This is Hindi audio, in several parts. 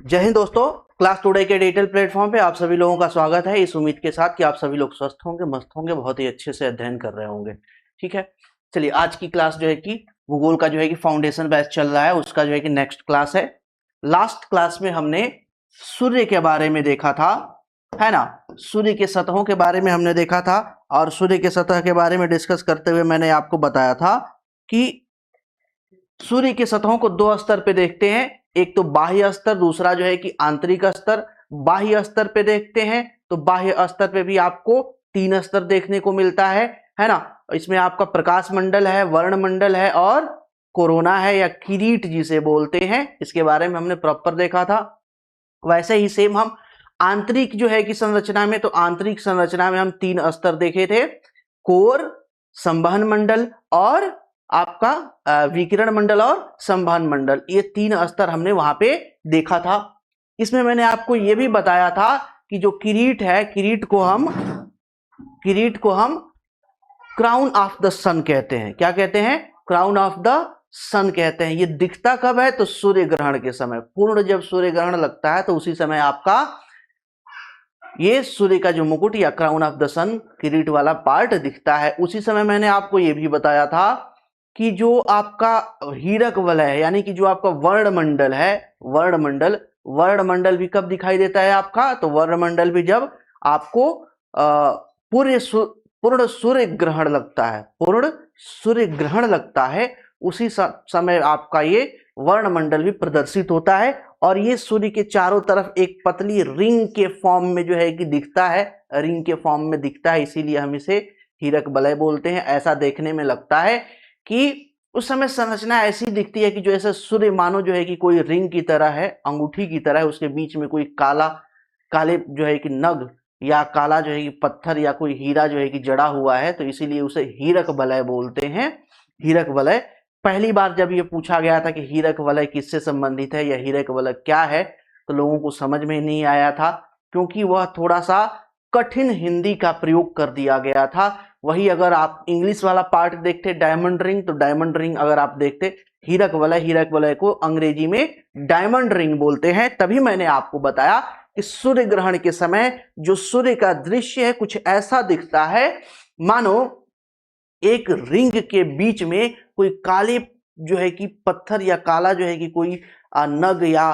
जय हिंद दोस्तों। क्लास टुडे के डिजिटल प्लेटफॉर्म पे आप सभी लोगों का स्वागत है, इस उम्मीद के साथ कि आप सभी लोग स्वस्थ होंगे, मस्त होंगे, बहुत ही अच्छे से अध्ययन कर रहे होंगे। ठीक है, चलिए आज की क्लास जो है कि भूगोल का जो है कि फाउंडेशन बैच चल रहा है, उसका जो है कि नेक्स्ट क्लास है। लास्ट क्लास में हमने सूर्य के बारे में देखा था, है ना। सूर्य के सतहों के बारे में हमने देखा था और सूर्य के सतह के बारे में डिस्कस करते हुए मैंने आपको बताया था कि सूर्य के सतहों को दो स्तर पे देखते हैं, एक तो बाह्य स्तर, दूसरा जो है कि आंतरिक स्तर। बाह्य स्तर पे देखते हैं तो बाह्य स्तर पे भी आपको तीन स्तर देखने को मिलता है ना। इसमें आपका प्रकाश मंडल है, वर्ण मंडल है और कोरोना है या किरीट जिसे बोलते हैं, इसके बारे में हमने प्रॉपर देखा था। वैसे ही सेम हम आंतरिक जो है कि संरचना में, तो आंतरिक संरचना में हम तीन स्तर देखे थे, कोर, संवहन मंडल और आपका विकिरण मंडल और संवहन मंडल। ये तीन स्तर हमने वहां पे देखा था। इसमें मैंने आपको ये भी बताया था कि जो किरीट है, किरीट को हम क्राउन ऑफ द सन कहते हैं। क्या कहते हैं? क्राउन ऑफ द सन कहते हैं। ये दिखता कब है? तो सूर्य ग्रहण के समय। पूर्ण जब सूर्य ग्रहण लगता है तो उसी समय आपका ये सूर्य का जो मुकुट या क्राउन ऑफ द सन, किरीट वाला पार्ट दिखता है। उसी समय मैंने आपको ये भी बताया था कि जो आपका हीरक वलय है, यानी कि जो आपका वर्णमंडल है, वर्णमंडल भी कब दिखाई देता है आपका? तो वर्णमंडल भी जब आपको पूर्ण सूर्य ग्रहण लगता है, पूर्ण सूर्य ग्रहण लगता है, उसी समय आपका ये वर्णमंडल भी प्रदर्शित होता है। और ये सूर्य के चारों तरफ एक पतली रिंग के फॉर्म में जो है कि दिखता है, रिंग के फॉर्म में दिखता है, इसीलिए हम इसे हीरक वलय बोलते हैं। ऐसा देखने में लगता है कि उस समय संरचना ऐसी दिखती है कि जो ऐसा सूर्य मानो जो है कि कोई रिंग की तरह है, अंगूठी की तरह है, उसके बीच में कोई काले जो है कि नग या काला जो है कि पत्थर या कोई हीरा जो है कि जड़ा हुआ है, तो इसीलिए उसे हीरक वलय बोलते हैं। हीरक वलय पहली बार जब ये पूछा गया था कि हीरक वलय किससे संबंधित है या हीरक वलय क्या है, तो लोगों को समझ में नहीं आया था, क्योंकि वह थोड़ा सा कठिन हिंदी का प्रयोग कर दिया गया था। वही अगर आप इंग्लिश वाला पार्ट देखते डायमंड रिंग, तो डायमंड रिंग अगर आप देखते, हीरक वलय को अंग्रेजी में डायमंड रिंग बोलते हैं। तभी मैंने आपको बताया कि सूर्य ग्रहण के समय जो सूर्य का दृश्य है कुछ ऐसा दिखता है मानो एक रिंग के बीच में कोई काले जो है कि पत्थर या काला जो है कि कोई नग या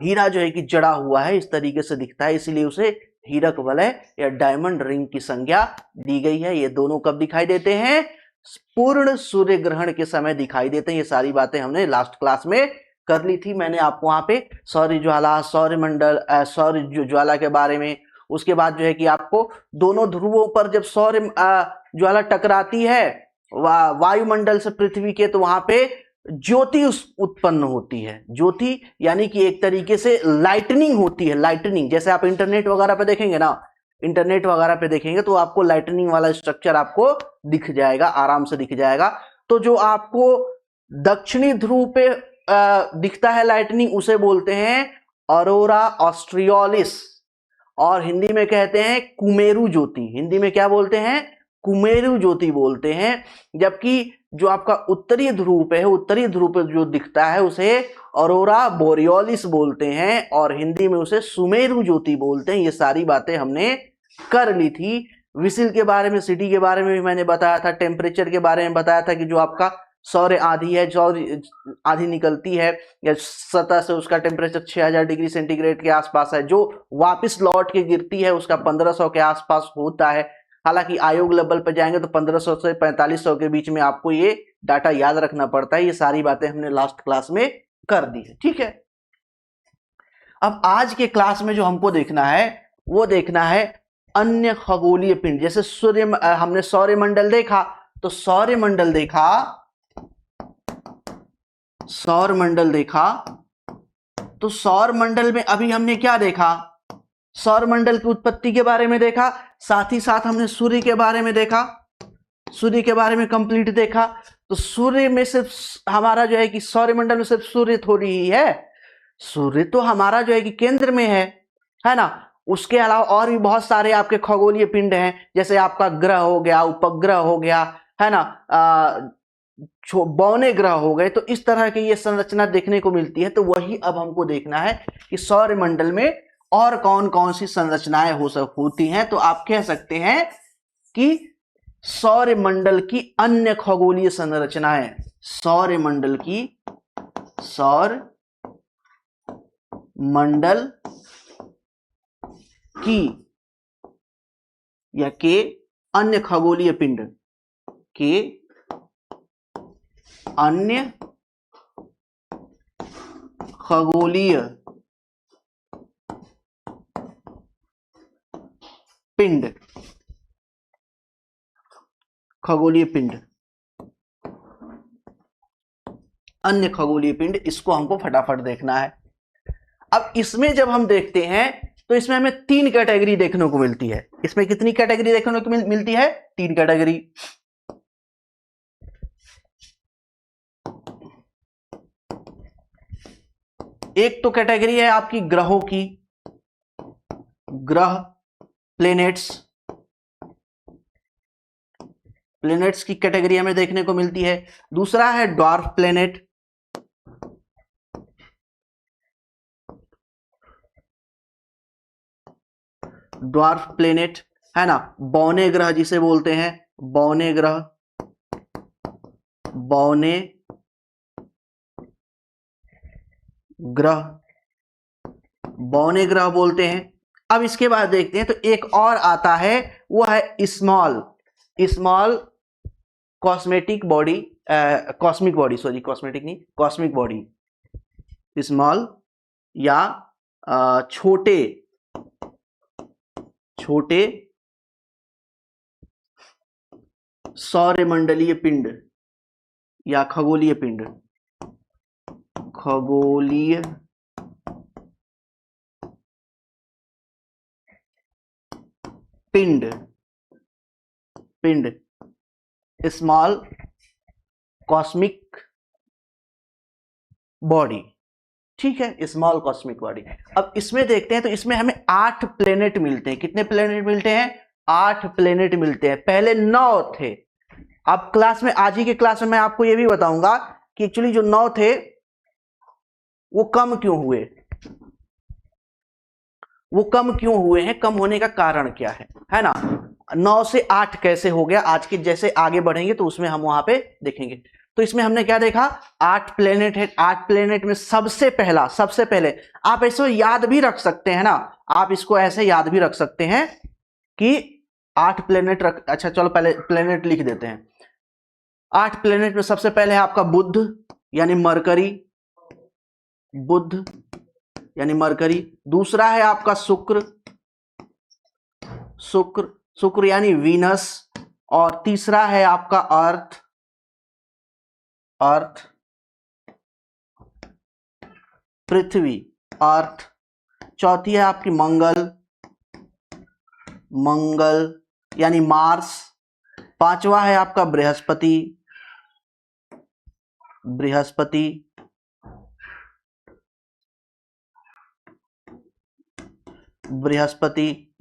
हीरा जो है कि जड़ा हुआ है, इस तरीके से दिखता है, इसलिए उसे हीरक वलय या डायमंड रिंग की संज्ञा दी गई है। ये दोनों कब दिखाई देते हैं? पूर्ण सूर्य ग्रहण के समय दिखाई देते हैं। ये सारी बातें हमने लास्ट क्लास में कर ली थी। मैंने आपको वहां पे सौर ज्वाला, सौर मंडल, सौर ज्वाला के बारे में, उसके बाद जो है कि आपको दोनों ध्रुवों पर जब सौर ज्वाला टकराती है वायुमंडल से पृथ्वी के, तो वहां पे ज्योति उत्पन्न होती है। ज्योति यानी कि एक तरीके से लाइटनिंग होती है। लाइटनिंग जैसे आप इंटरनेट वगैरह पे देखेंगे ना, इंटरनेट वगैरह पे देखेंगे तो आपको लाइटनिंग वाला स्ट्रक्चर आपको दिख जाएगा, आराम से दिख जाएगा। तो जो आपको दक्षिणी ध्रुव पे दिखता है लाइटनिंग, उसे बोलते हैं ऑरोरा ऑस्ट्रियोलिस, और हिंदी में कहते हैं कुमेरु ज्योति। हिंदी में क्या बोलते हैं? कुमेरु ज्योति बोलते हैं। जबकि जो आपका उत्तरी ध्रुव पे है, उत्तरी ध्रुव पे जो दिखता है उसे ऑरोरा बोरियोलिस बोलते हैं, और हिंदी में उसे सुमेरु ज्योति बोलते हैं। ये सारी बातें हमने कर ली थी। विसिल के बारे में, सिटी के बारे में भी मैंने बताया था, टेम्परेचर के बारे में बताया था कि जो आपका सौर आंधी है, सौर आंधी निकलती है या सतह से, उसका टेम्परेचर 6000 डिग्री सेंटीग्रेड के आसपास है, जो वापस लौट के गिरती है उसका 1500 के आसपास होता है। हालांकि आयोग लेवल पर जाएंगे तो 1500 से 4500 के बीच में आपको ये डाटा याद रखना पड़ता है। ये सारी बातें हमने लास्ट क्लास में कर दी है, ठीक है। अब आज के क्लास में जो हमको देखना है वो देखना है अन्य खगोलीय पिंड। जैसे सूर्य, हमने सौरमंडल देखा, तो सौरमंडल देखा, तो सौरमंडल में अभी हमने क्या देखा? सौरमंडल की उत्पत्ति के बारे में देखा, साथ ही साथ हमने सूर्य के बारे में देखा, सूर्य के बारे में कंप्लीट देखा। तो सूर्य में सिर्फ हमारा जो है कि सौरमंडल में सिर्फ सूर्य थोड़ी ही है, सूर्य तो हमारा जो है कि केंद्र में है ना। उसके अलावा और भी बहुत सारे आपके खगोलीय पिंड हैं, जैसे आपका ग्रह हो गया, उपग्रह हो गया, है ना, बौने ग्रह हो गए, तो इस तरह की ये संरचना देखने को मिलती है। तो वही अब हमको देखना है कि सौरमंडल में और कौन कौन सी संरचनाएं होती हैं। तो आप कह सकते हैं कि सौरमंडल की अन्य खगोलीय संरचनाएं, सौरमंडल की या के अन्य खगोलीय पिंड के अन्य खगोलीय पिंड, अन्य खगोलीय पिंड, इसको हमको फटाफट देखना है। अब इसमें जब हम देखते हैं तो इसमें हमें 3 कैटेगरी देखने को मिलती है। इसमें कितनी कैटेगरी देखने को मिलती है? 3 कैटेगरी। एक तो कैटेगरी है आपकी ग्रहों की, ग्रह, प्लेनेट्स की कैटेगरी हमें देखने को मिलती है। दूसरा है ड्वार्फ प्लेनेट, है ना, बौने ग्रह जिसे बोलते हैं, बौने ग्रह बोलते हैं। अब इसके बाद देखते हैं तो एक और आता है, वो है स्मॉल कॉस्मिक बॉडी, स्मॉल या छोटे सौरमंडलीय पिंड या खगोलीय पिंड, स्मॉल कॉस्मिक बॉडी, ठीक है, स्मॉल कॉस्मिक बॉडी। अब इसमें देखते हैं तो इसमें हमें 8 प्लेनेट मिलते हैं। कितने प्लेनेट मिलते हैं? 8 प्लेनेट मिलते हैं। पहले 9 थे। अब क्लास में, आज ही के क्लास में मैं आपको यह भी बताऊंगा कि एक्चुअली जो 9 थे वो कम क्यों हुए, हैं, कम होने का कारण क्या है ना। 9 से 8 कैसे हो गया, आज के जैसे आगे बढ़ेंगे तो उसमें हम वहां पे देखेंगे। तो इसमें हमने क्या देखा, 8 प्लेनेट है। 8 प्लेनेट में सबसे पहले आप इसको याद भी रख सकते हैं ना, आप इसको ऐसे याद भी रख सकते हैं कि 8 प्लेनेट अच्छा चलो पहले प्लेनेट लिख देते हैं। 8 प्लेनेट में सबसे पहले है आपका बुध यानी मरकरी, दूसरा है आपका शुक्र यानी वीनस, और तीसरा है आपका अर्थ पृथ्वी, अर्थ। चौथी है आपकी मंगल यानी मार्स। पांचवा है आपका बृहस्पति,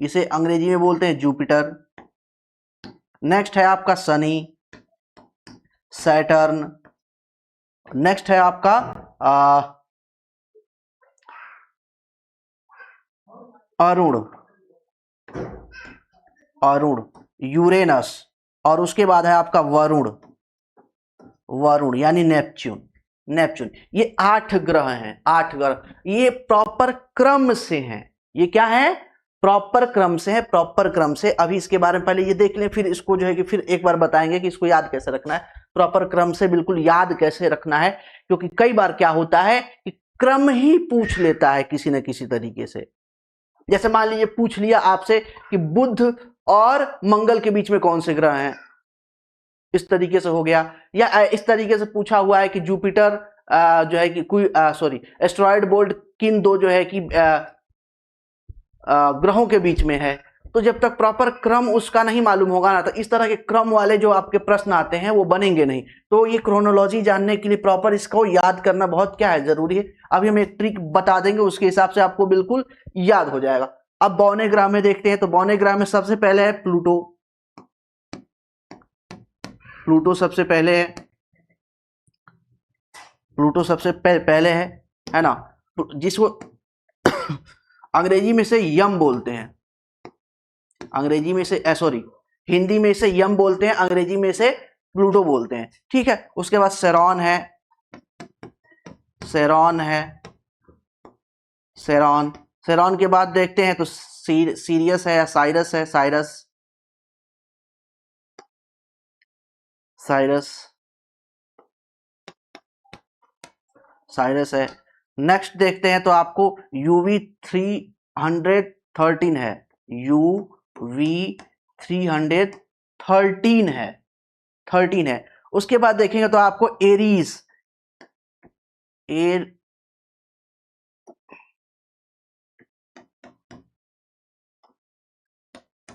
इसे अंग्रेजी में बोलते हैं जुपिटर। नेक्स्ट है आपका शनि, सैटर्न। नेक्स्ट है आपका अरुण यूरेनस, और उसके बाद है आपका वरुण यानी नेपच्यून। ये 8 ग्रह हैं, 8 ग्रह। ये प्रॉपर क्रम से हैं। ये क्या है? प्रॉपर क्रम से। अभी इसके बारे में पहले ये देख लें, फिर इसको जो है कि फिर एक बार बताएंगे कि इसको याद कैसे रखना है। प्रॉपर क्रम से बिल्कुल याद कैसे रखना है, क्योंकि कई बार क्या होता है कि क्रम ही पूछ लेता है किसी न किसी तरीके से। जैसे मान लीजिए पूछ लिया आपसे कि बुध और मंगल के बीच में कौन से ग्रह हैं, इस तरीके से हो गया। या इस तरीके से पूछा हुआ है कि जुपिटर जो है कि कोई एस्टेरॉयड बेल्ट किन 2 जो है कि ग्रहों के बीच में है। तो जब तक प्रॉपर क्रम उसका नहीं मालूम होगा ना, तो इस तरह के क्रम वाले जो आपके प्रश्न आते हैं वो बनेंगे नहीं। तो ये क्रोनोलॉजी जानने के लिए प्रॉपर इसको याद करना बहुत क्या है, जरूरी है। अभी हम एक ट्रिक बता देंगे, उसके हिसाब से आपको बिल्कुल याद हो जाएगा। अब बौने ग्रह में देखते हैं, तो बौने ग्रह में सबसे पहले है प्लूटो सबसे पहले है। प्लूटो सबसे पहले है ना, जिसको अंग्रेजी में से यम बोलते हैं, अंग्रेजी में से सॉरी हिंदी में से यम बोलते हैं, अंग्रेजी में से प्लूटो बोलते हैं, ठीक है। उसके बाद सेरॉन है, सेरॉन है, सेरॉन, सेरॉन के बाद देखते हैं तो सीरियस है या साइरस है, साइरस, साइरस, साइरस है। नेक्स्ट देखते हैं तो आपको UV 313 है, UV 313 है, 13 है। उसके बाद देखेंगे तो आपको एरीज,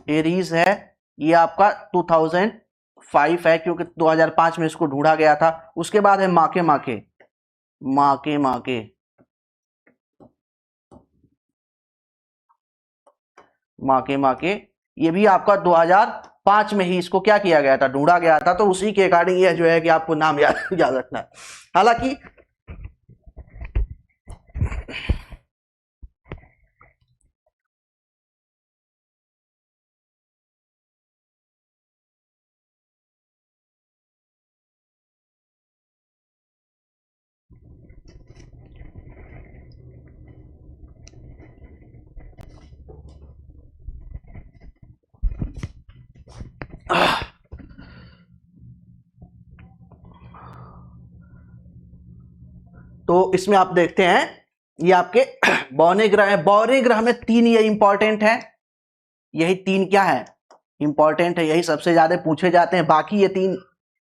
एरीज है, ये आपका 2005 है क्योंकि 2005 में इसको ढूंढा गया था। उसके बाद है माके माके, माके माके, माके माके, ये भी आपका 2005 में ही इसको क्या किया गया था, ढूंढा गया था। तो उसी के अकॉर्डिंग ये जो है कि आपको नाम याद रखना है। हालांकि तो इसमें आप देखते हैं ये आपके बौने ग्रह है। बौने ग्रह में 3 ये इंपॉर्टेंट है, यही 3 क्या है, इंपॉर्टेंट है, यही सबसे ज्यादा पूछे जाते हैं। बाकी ये 3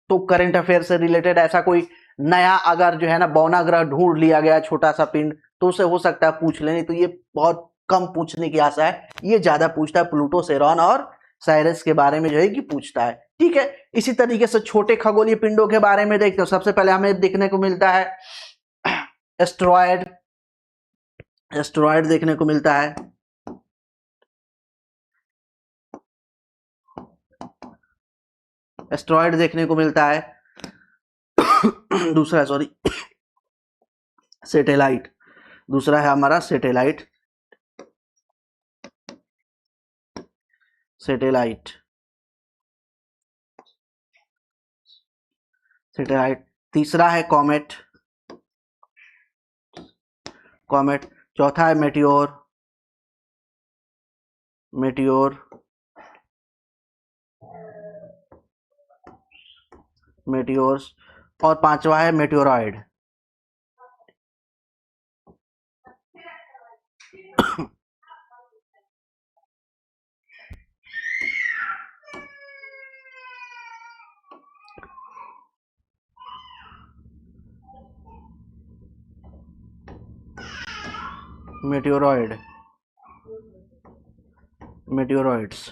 तो करंट अफेयर से रिलेटेड, ऐसा कोई नया अगर जो है ना बौना ग्रह ढूंढ लिया गया छोटा सा पिंड तो उसे हो सकता है पूछ लेने, तो ये बहुत कम पूछने की आशा है। ये ज्यादा पूछता है प्लूटो, सेरॉन और साइरस के बारे में जो है कि पूछता है, ठीक है। इसी तरीके से छोटे खगोलीय पिंडों के बारे में देखते हो। सबसे पहले हमें देखने को मिलता है एस्टेरॉयड, एस्टेरॉयड देखने को मिलता है। एस्टेरॉयड देखने को मिलता है। दूसरा सॉरी सैटेलाइट, दूसरा है हमारा सैटेलाइट, सैटेलाइट, सैटेलाइट। तीसरा है कॉमेट, कॉमेट। चौथा है मेटियोर, मेटियोर, मेटियोर्स। और पांचवा है मेटियोरॉइड। मेटियोरॉइड, मेटियोरॉइड्स,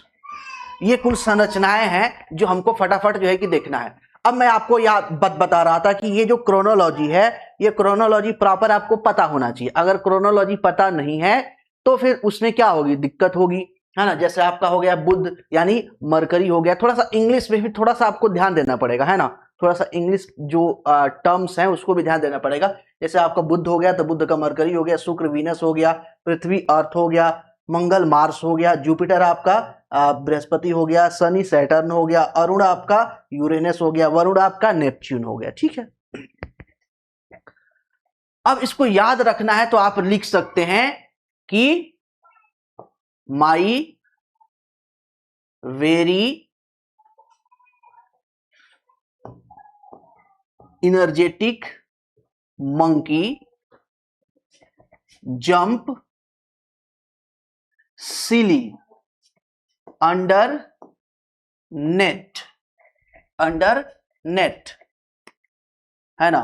ये कुल संरचनाएं हैं जो हमको फटाफट जो है कि देखना है। अब मैं आपको याद बता रहा था कि ये जो क्रोनोलॉजी है, ये क्रोनोलॉजी प्रॉपर आपको पता होना चाहिए। अगर क्रोनोलॉजी पता नहीं है तो फिर उसमें क्या होगी, दिक्कत होगी, है ना। जैसे आपका हो गया बुध यानी मरकरी हो गया। थोड़ा सा इंग्लिश में भी थोड़ा सा आपको ध्यान देना पड़ेगा, है ना। थोड़ा सा इंग्लिश जो टर्म्स हैं उसको भी ध्यान देना पड़ेगा। जैसे आपका बुध हो गया तो बुध का मरकरी हो गया, शुक्र वीनस हो गया, पृथ्वी अर्थ हो गया, मंगल मार्स हो गया, जुपिटर आपका बृहस्पति हो गया, शनि सैटर्न हो गया, अरुण आपका यूरेनस हो गया, वरुण आपका नेपच्यून हो गया, ठीक है। अब इसको याद रखना है तो आप लिख सकते हैं कि my very energetic monkey jump silly under net, under net, है ना,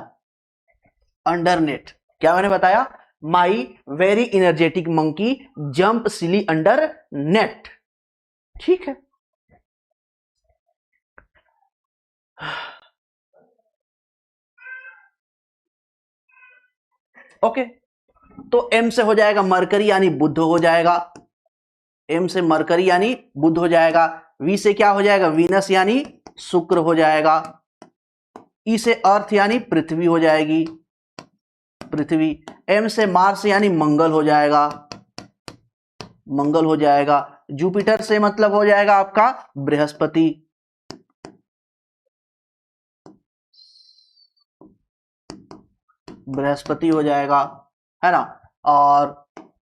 अंडर नेट। क्या मैंने बताया, my very energetic monkey jump silly under net, ठीक है। ओके, तो एम से हो जाएगा मरकरी यानी बुध हो जाएगा, एम से मरकरी यानी बुध हो जाएगा। वी से क्या हो जाएगा, वीनस यानी शुक्र हो जाएगा। ई से अर्थ यानी पृथ्वी हो जाएगी। पृथ्वी। M से मार्स यानी मंगल हो जाएगा, मंगल हो जाएगा। जुपिटर से मतलब हो जाएगा आपका बृहस्पति। बृहस्पति हो जाएगा, है ना। और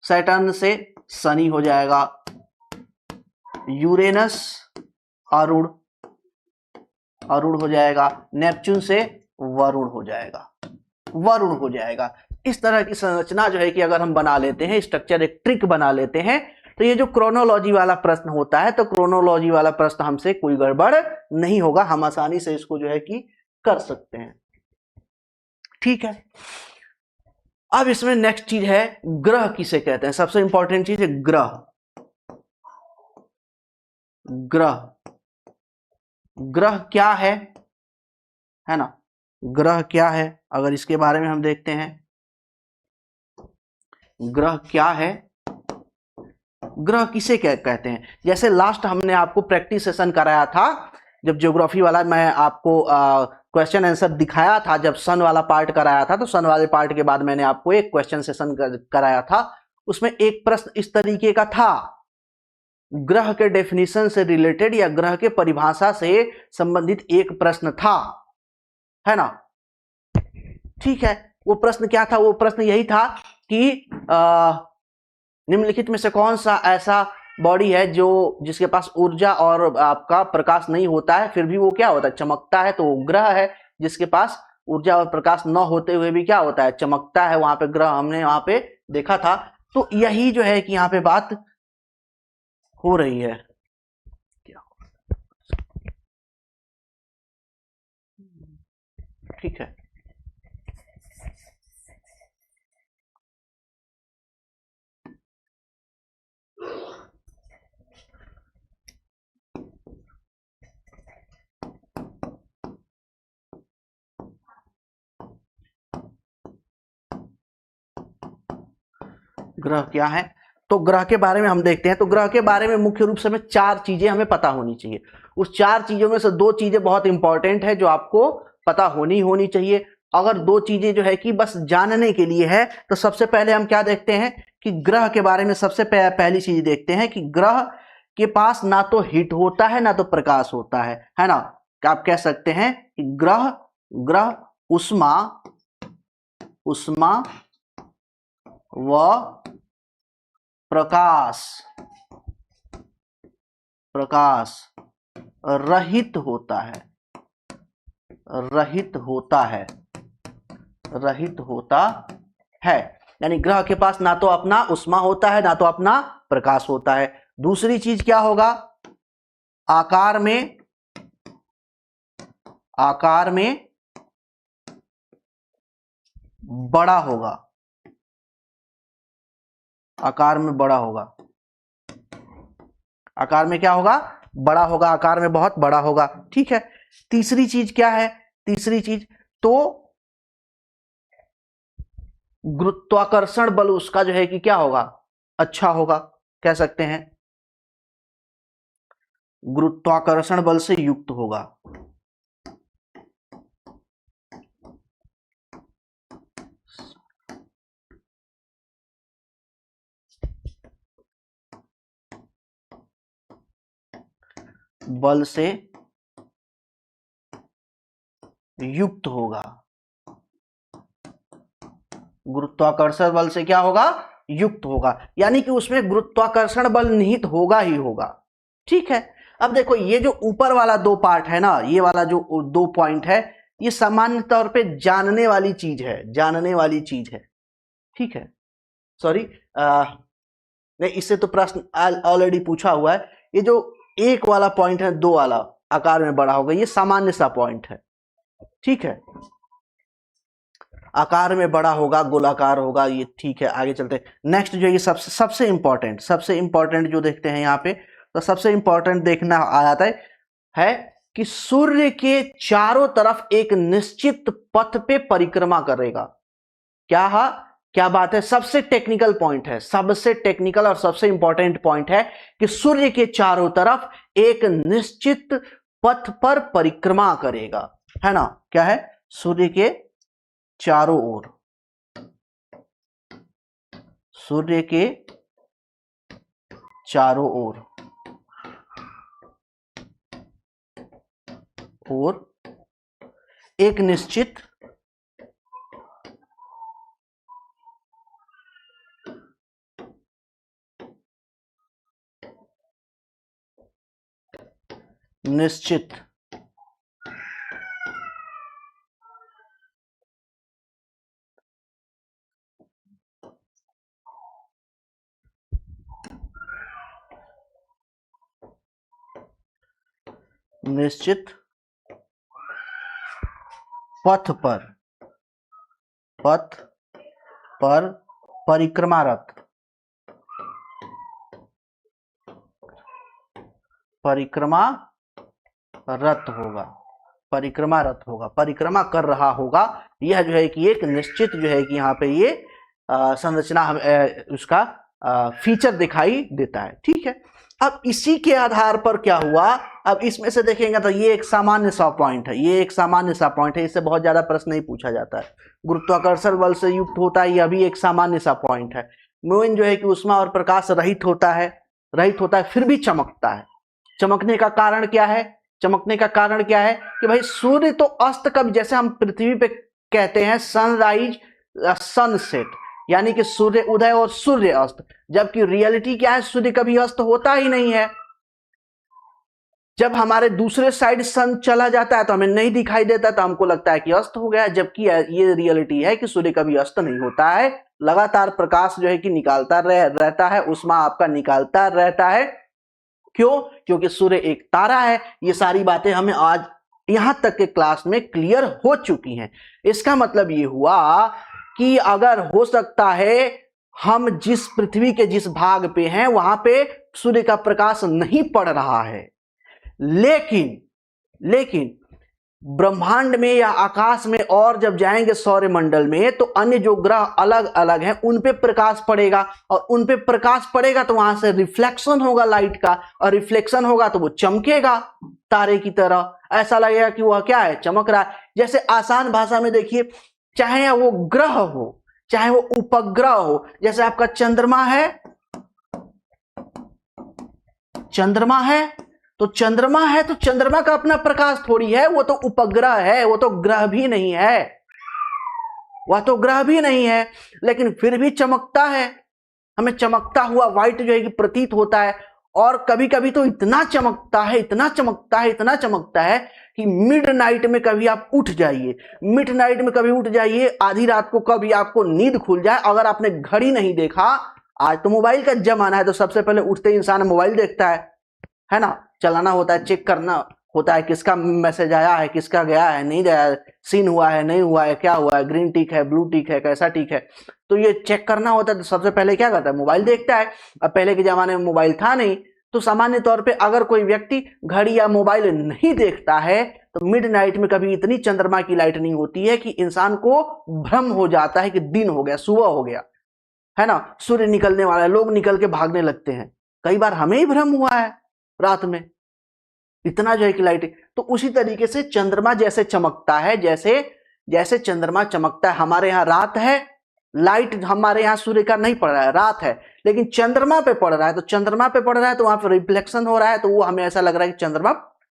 सैटर्न से शनि हो जाएगा। यूरेनस अरुण, अरुण हो जाएगा। नेपच्यून से वरुण हो जाएगा, वरुण हो जाएगा। इस तरह की संरचना जो है कि अगर हम बना लेते हैं, स्ट्रक्चर एक ट्रिक बना लेते हैं, तो ये जो क्रोनोलॉजी वाला प्रश्न होता है, तो क्रोनोलॉजी वाला प्रश्न हमसे कोई गड़बड़ नहीं होगा, हम आसानी से इसको जो है कि कर सकते हैं। ठीक है। अब इसमें नेक्स्ट चीज है ग्रह किसे कहते हैं। सबसे इंपॉर्टेंट चीज है ग्रह। ग्रह, ग्रह क्या है ना। ग्रह क्या है, अगर इसके बारे में हम देखते हैं, ग्रह क्या है, ग्रह किसे कहते हैं। जैसे लास्ट हमने आपको प्रैक्टिस सेशन कराया था, जब ज्योग्राफी वाला मैं आपको क्वेश्चन आंसर दिखाया था, जब सन वाला पार्ट कराया था, तो सन वाले पार्ट के बाद मैंने आपको एक क्वेश्चन सेशन कराया था। उसमें एक प्रश्न इस तरीके का था, ग्रह के डेफिनेशन से रिलेटेड या ग्रह के परिभाषा से संबंधित एक प्रश्न था, है ना। ठीक है, वो प्रश्न क्या था, वो प्रश्न यही था कि निम्नलिखित में से कौन सा ऐसा बॉडी है जो जिसके पास ऊर्जा और आपका प्रकाश नहीं होता है, फिर भी वो क्या होता है, चमकता है। तो वो ग्रह है जिसके पास ऊर्जा और प्रकाश न होते हुए भी क्या होता है, चमकता है। वहां पे ग्रह हमने वहां पे देखा था। तो यही जो है कि यहाँ पे बात हो रही है। ठीक है, ग्रह क्या है। तो ग्रह के बारे में हम देखते हैं। तो ग्रह के बारे में मुख्य रूप से हमें चार चीजें हमें पता होनी चाहिए। उस चार चीजों में से दो चीजें बहुत इंपॉर्टेंट है जो आपको पता होनी चाहिए। अगर दो चीजें जो है कि बस जानने के लिए है, तो सबसे पहले हम क्या देखते हैं कि ग्रह के बारे में सबसे पहली चीज देखते हैं कि ग्रह के पास ना तो हीट होता है ना तो प्रकाश होता है ना। आप कह सकते हैं कि ग्रह उष्मा व प्रकाश रहित होता है, रहित होता है। यानी ग्रह के पास ना तो अपना उष्मा होता है ना तो अपना प्रकाश होता है। दूसरी चीज क्या होगा, आकार में बड़ा होगा, आकार में बड़ा होगा। आकार में क्या होगा, बड़ा होगा, आकार में बहुत बड़ा होगा। ठीक है। तीसरी चीज क्या है, तीसरी चीज तो गुरुत्वाकर्षण बल उसका जो है कि क्या होगा, अच्छा होगा, कह सकते हैं गुरुत्वाकर्षण बल से युक्त होगा। बल से युक्त होगा, गुरुत्वाकर्षण बल से क्या होगा, युक्त होगा। यानी कि उसमें गुरुत्वाकर्षण बल निहित होगा ही होगा। ठीक है। अब देखो ये जो ऊपर वाला दो पार्ट है ना, ये वाला जो दो पॉइंट है, ये सामान्य तौर पे जानने वाली चीज है, जानने वाली चीज है। ठीक है, सॉरी नहीं, इससे तो प्रश्न ऑलरेडी पूछा हुआ है। ये जो एक वाला पॉइंट है, दो वाला आकार में बड़ा होगा, ये सामान्य सा पॉइंट है। ठीक है, आकार में बड़ा होगा, गोलाकार होगा, ये ठीक है। आगे चलते हैं। नेक्स्ट जो ये सबसे इंपॉर्टेंट जो देखते हैं यहाँ पे, तो सबसे इंपॉर्टेंट देखना आ जाता है कि सूर्य के चारों तरफ एक निश्चित पथ पे परिक्रमा करेगा। क्या बात है, सबसे टेक्निकल पॉइंट है, सबसे टेक्निकल और सबसे इंपॉर्टेंट पॉइंट है कि सूर्य के चारों तरफ एक निश्चित पथ पर परिक्रमा करेगा, है ना। क्या है, सूर्य के चारों ओर सूर्य के चारों ओर एक निश्चित निश्चित पथ पर परिक्रमारत परिक्रमा कर रहा होगा। यह जो है कि एक निश्चित जो है कि यहाँ पे ये संरचना उसका फीचर दिखाई देता है। ठीक है, अब इसी के आधार पर क्या हुआ, अब इसमें से देखेंगे तो ये एक सामान्य सा पॉइंट है, ये एक सामान्य सा पॉइंट है, इससे बहुत ज्यादा प्रश्न नहीं पूछा जाता है। गुरुत्वाकर्षण बल से युक्त होता है, यह भी एक सामान्य सा पॉइंट है। मोइन जो है कि उष्मा और प्रकाश रहित होता है फिर भी चमकता है। चमकने का कारण क्या है? चमकने का कारण क्या है कि भाई सूर्य तो अस्त कब, जैसे हम पृथ्वी पे कहते हैं सनराइज सनसेट, यानी कि सूर्य उदय और सूर्य अस्त, जबकि रियलिटी क्या है, सूर्य कभी अस्त होता ही नहीं है। जब हमारे दूसरे साइड सन चला जाता है तो हमें नहीं दिखाई देता, तो हमको लगता है कि अस्त हो गया, जबकि ये रियलिटी है कि सूर्य कभी अस्त नहीं होता है, लगातार प्रकाश जो है कि निकालता रहता है, उष्मा आपका निकालता रहता है। क्यों? क्योंकि सूर्य एक तारा है। ये सारी बातें हमें आज यहां तक के क्लास में क्लियर हो चुकी हैं। इसका मतलब ये हुआ कि अगर हो सकता है हम जिस पृथ्वी के जिस भाग पे हैं वहां पे सूर्य का प्रकाश नहीं पड़ रहा है, लेकिन ब्रह्मांड में या आकाश में और जब जाएंगे सौरमंडल में तो अन्य जो ग्रह अलग अलग हैं उन पे प्रकाश पड़ेगा, और उन पे प्रकाश पड़ेगा तो वहां से रिफ्लेक्शन होगा लाइट का, और रिफ्लेक्शन होगा तो वो चमकेगा तारे की तरह, ऐसा लगेगा कि वह क्या है, चमक रहा है। जैसे आसान भाषा में देखिए, चाहे वो ग्रह हो चाहे वो उपग्रह हो, जैसे आपका चंद्रमा है तो चंद्रमा का अपना प्रकाश थोड़ी है, वो तो उपग्रह है, वो तो ग्रह भी नहीं है, लेकिन फिर भी चमकता है, हमें चमकता हुआ व्हाइट जो है कि प्रतीत होता है। और कभी कभी तो इतना चमकता है कि मिडनाइट में कभी आप उठ जाइए, आधी रात को कभी आपको नींद खुल जाए, अगर आपने घड़ी नहीं देखा, आज तो मोबाइल का जमाना है, तो सबसे पहले उठते ही इंसान मोबाइल देखता है ना, चलाना होता है, चेक करना होता है किसका मैसेज आया है, किसका गया है, नहीं गया, सीन हुआ है, नहीं हुआ है, क्या हुआ है, ग्रीन टिक है, ब्लू टिक है, कैसा टिक है, तो ये चेक करना होता है। तो सबसे पहले क्या करता है, मोबाइल देखता है। अब पहले के जमाने में मोबाइल था नहीं, तो सामान्य तौर पे अगर कोई व्यक्ति घड़ी या मोबाइल नहीं देखता है तो मिडनाइट में कभी इतनी चंद्रमा की लाइट नहीं होती है कि इंसान को भ्रम हो जाता है कि दिन हो गया, सुबह हो गया, है ना, सूर्य निकलने वाला है, लोग निकल के भागने लगते हैं। कई बार हमें ही भ्रम हुआ है रात में, इतना जो है कि लाइट। तो उसी तरीके से चंद्रमा जैसे चमकता है, जैसे चंद्रमा चमकता है, हमारे यहाँ रात है, लाइट हमारे यहाँ सूर्य का नहीं पड़ रहा है, रात है, लेकिन चंद्रमा पे पड़ रहा है, तो वहां पर रिफ्लेक्शन हो रहा है, तो वो हमें ऐसा लग रहा है कि चंद्रमा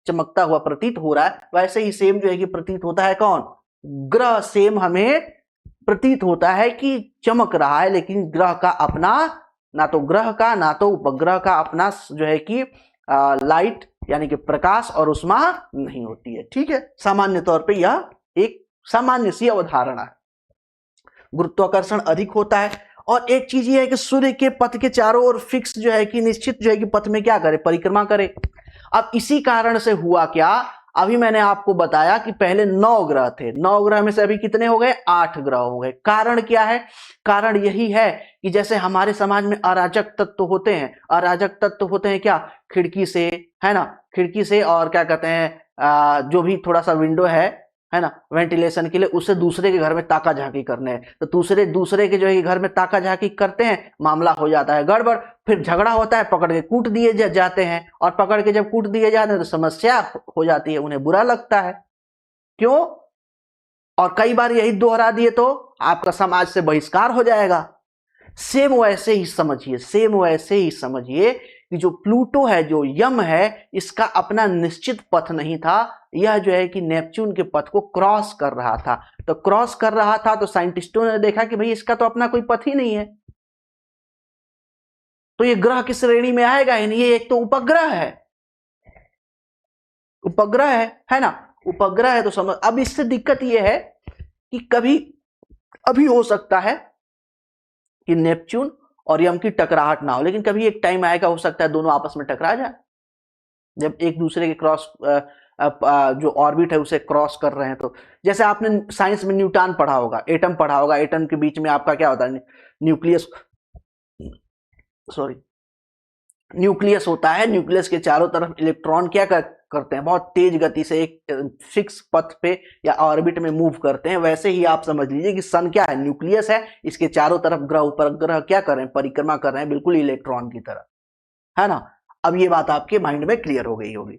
चमकता हुआ प्रतीत हो रहा है। वैसे ही सेम जो है कि प्रतीत होता है कौन, ग्रह, सेम हमें प्रतीत होता है कि चमक रहा है, लेकिन ग्रह का अपना, ना तो ग्रह का ना तो उपग्रह का अपना जो है कि लाइट यानी कि प्रकाश और उष्मा नहीं होती है। ठीक है, सामान्य तौर पे यह एक सामान्य सी अवधारणा है। गुरुत्वाकर्षण अधिक होता है, और एक चीज ये है कि सूर्य के पथ के चारों ओर फिक्स जो है कि निश्चित जो है कि पथ में क्या करे, परिक्रमा करे। अब इसी कारण से हुआ क्या, अभी मैंने आपको बताया कि पहले 9 ग्रह थे, 9 ग्रह में से अभी कितने हो गए, 8 ग्रह हो गए। कारण क्या है, कारण यही है कि जैसे हमारे समाज में अराजक तत्व होते हैं क्या, खिड़की से, है ना, खिड़की से, और क्या कहते हैं जो भी थोड़ा सा विंडो है ना, वेंटिलेशन के लिए, उससे दूसरे के घर में ताका झांकी करने हैं, तो दूसरे के जो है घर में ताका झांकी करते हैं, मामला हो जाता है गड़बड़, फिर झगड़ा होता है, पकड़ के कूट दिए जाते हैं, और पकड़ के जब कूट दिए जाते हैं तो समस्या हो जाती है, उन्हें बुरा लगता है। क्यों? और कई बार यही दोहरा दिए तो आपका समाज से बहिष्कार हो जाएगा। सेम वैसे ही समझिए, सेम वैसे ही समझिए कि जो प्लूटो है, जो यम है, इसका अपना निश्चित पथ नहीं था। यह जो है कि नेपच्यून के पथ को क्रॉस कर रहा था। तो क्रॉस कर रहा था तो साइंटिस्टों ने देखा कि भाई इसका तो अपना कोई पथ ही नहीं है, तो ये ग्रह किस श्रेणी में आएगा ही नहीं, ये एक तो उपग्रह है, उपग्रह है ना, उपग्रह है। तो समझ, अब इससे दिक्कत ये है कि कभी अभी हो सकता है कि नेपच्यून और यम की टकराहट ना हो, लेकिन कभी एक टाइम आएगा, हो सकता है दोनों आपस में टकरा जाए, जब एक दूसरे के क्रॉस जो ऑर्बिट है उसे क्रॉस कर रहे हैं। तो जैसे आपने साइंस में न्यूटन पढ़ा होगा, एटम पढ़ा होगा, एटम के बीच में आपका क्या होता है, न्यूक्लियस, सॉरी, न्यूक्लियस होता है। न्यूक्लियस के चारों तरफ इलेक्ट्रॉन क्या करते हैं, बहुत तेज गति से एक फिक्स पथ पे या ऑर्बिट में मूव करते हैं। वैसे ही आप समझ लीजिए कि सन क्या है, न्यूक्लियस है, इसके चारों तरफ ग्रह उपग्रह क्या कर रहे हैं, परिक्रमा कर रहे हैं, बिल्कुल इलेक्ट्रॉन की तरह, है ना। अब ये बात आपके माइंड में क्लियर हो गई होगी।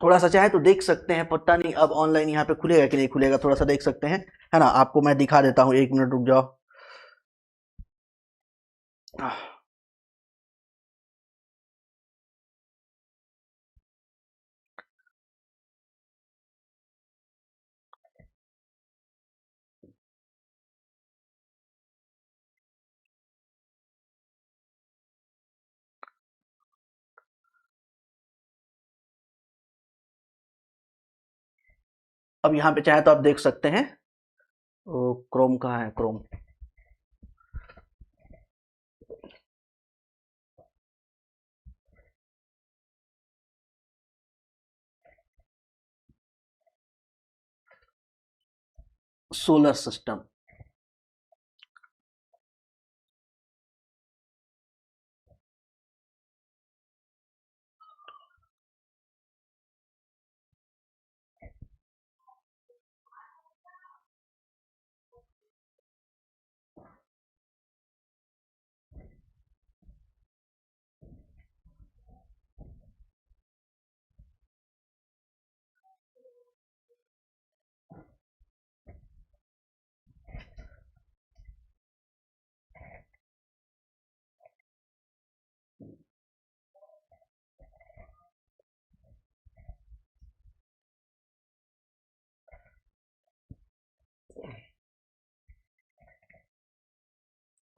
थोड़ा सा चाहे तो देख सकते हैं, पता नहीं अब ऑनलाइन यहाँ पे खुलेगा कि नहीं खुलेगा, थोड़ा सा देख सकते हैं, है ना। आपको मैं दिखा देता हूँ, 1 मिनट रुक जाओ। अब यहाँ पे चाहे तो आप देख सकते हैं, क्रोम कहाँ है, क्रोम, सोलर सिस्टम।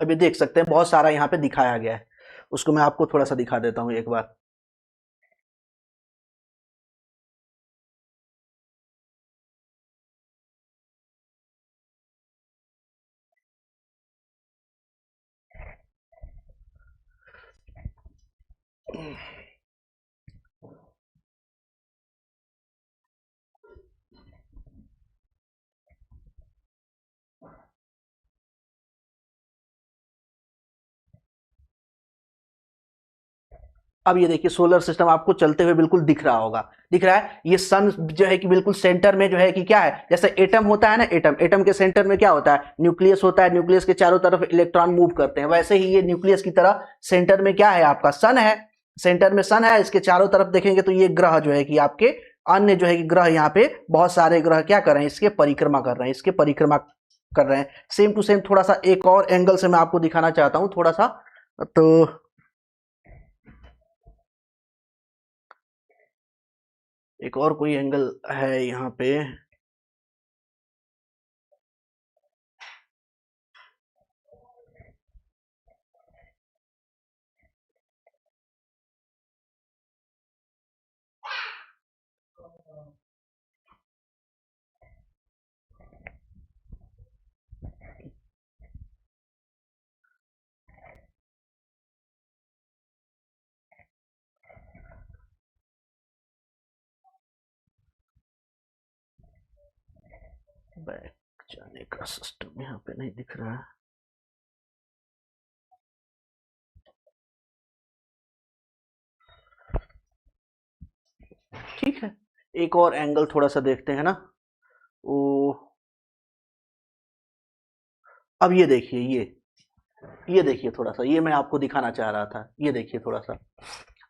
अभी देख सकते हैं बहुत सारा यहाँ पे दिखाया गया है, उसको मैं आपको थोड़ा सा दिखा देता हूँ एक बार। अब ये देखिए सोलर सिस्टम आपको चलते हुए बिल्कुल दिख रहा होगा, दिख रहा है। ये सन जो है कि बिल्कुल सेंटर में जो है कि क्या है, जैसे एटम होता है ना, एटम, एटम के सेंटर में क्या होता है, न्यूक्लियस होता है, न्यूक्लियस के चारों तरफ इलेक्ट्रॉन मूव करते हैं। वैसे ही ये न्यूक्लियस की तरह सेंटर में क्या है, आपका सन है, सेंटर में सन है। इसके चारों तरफ देखेंगे तो ये ग्रह जो है कि आपके अन्य जो है कि ग्रह, यहाँ पे बहुत सारे ग्रह क्या कर रहे हैं, इसके परिक्रमा कर रहे हैं, इसके परिक्रमा कर रहे हैं। सेम टू सेम थोड़ा सा एक और एंगल से मैं आपको दिखाना चाहता हूं थोड़ा सा, तो एक और कोई एंगल है यहाँ पे, बैक जाने का सिस्टम यहाँ पे नहीं दिख रहा है। ठीक है, एक और एंगल थोड़ा सा देखते हैं ना। ओ, अब ये देखिए, ये देखिए थोड़ा सा, ये मैं आपको दिखाना चाह रहा था, ये देखिए थोड़ा सा।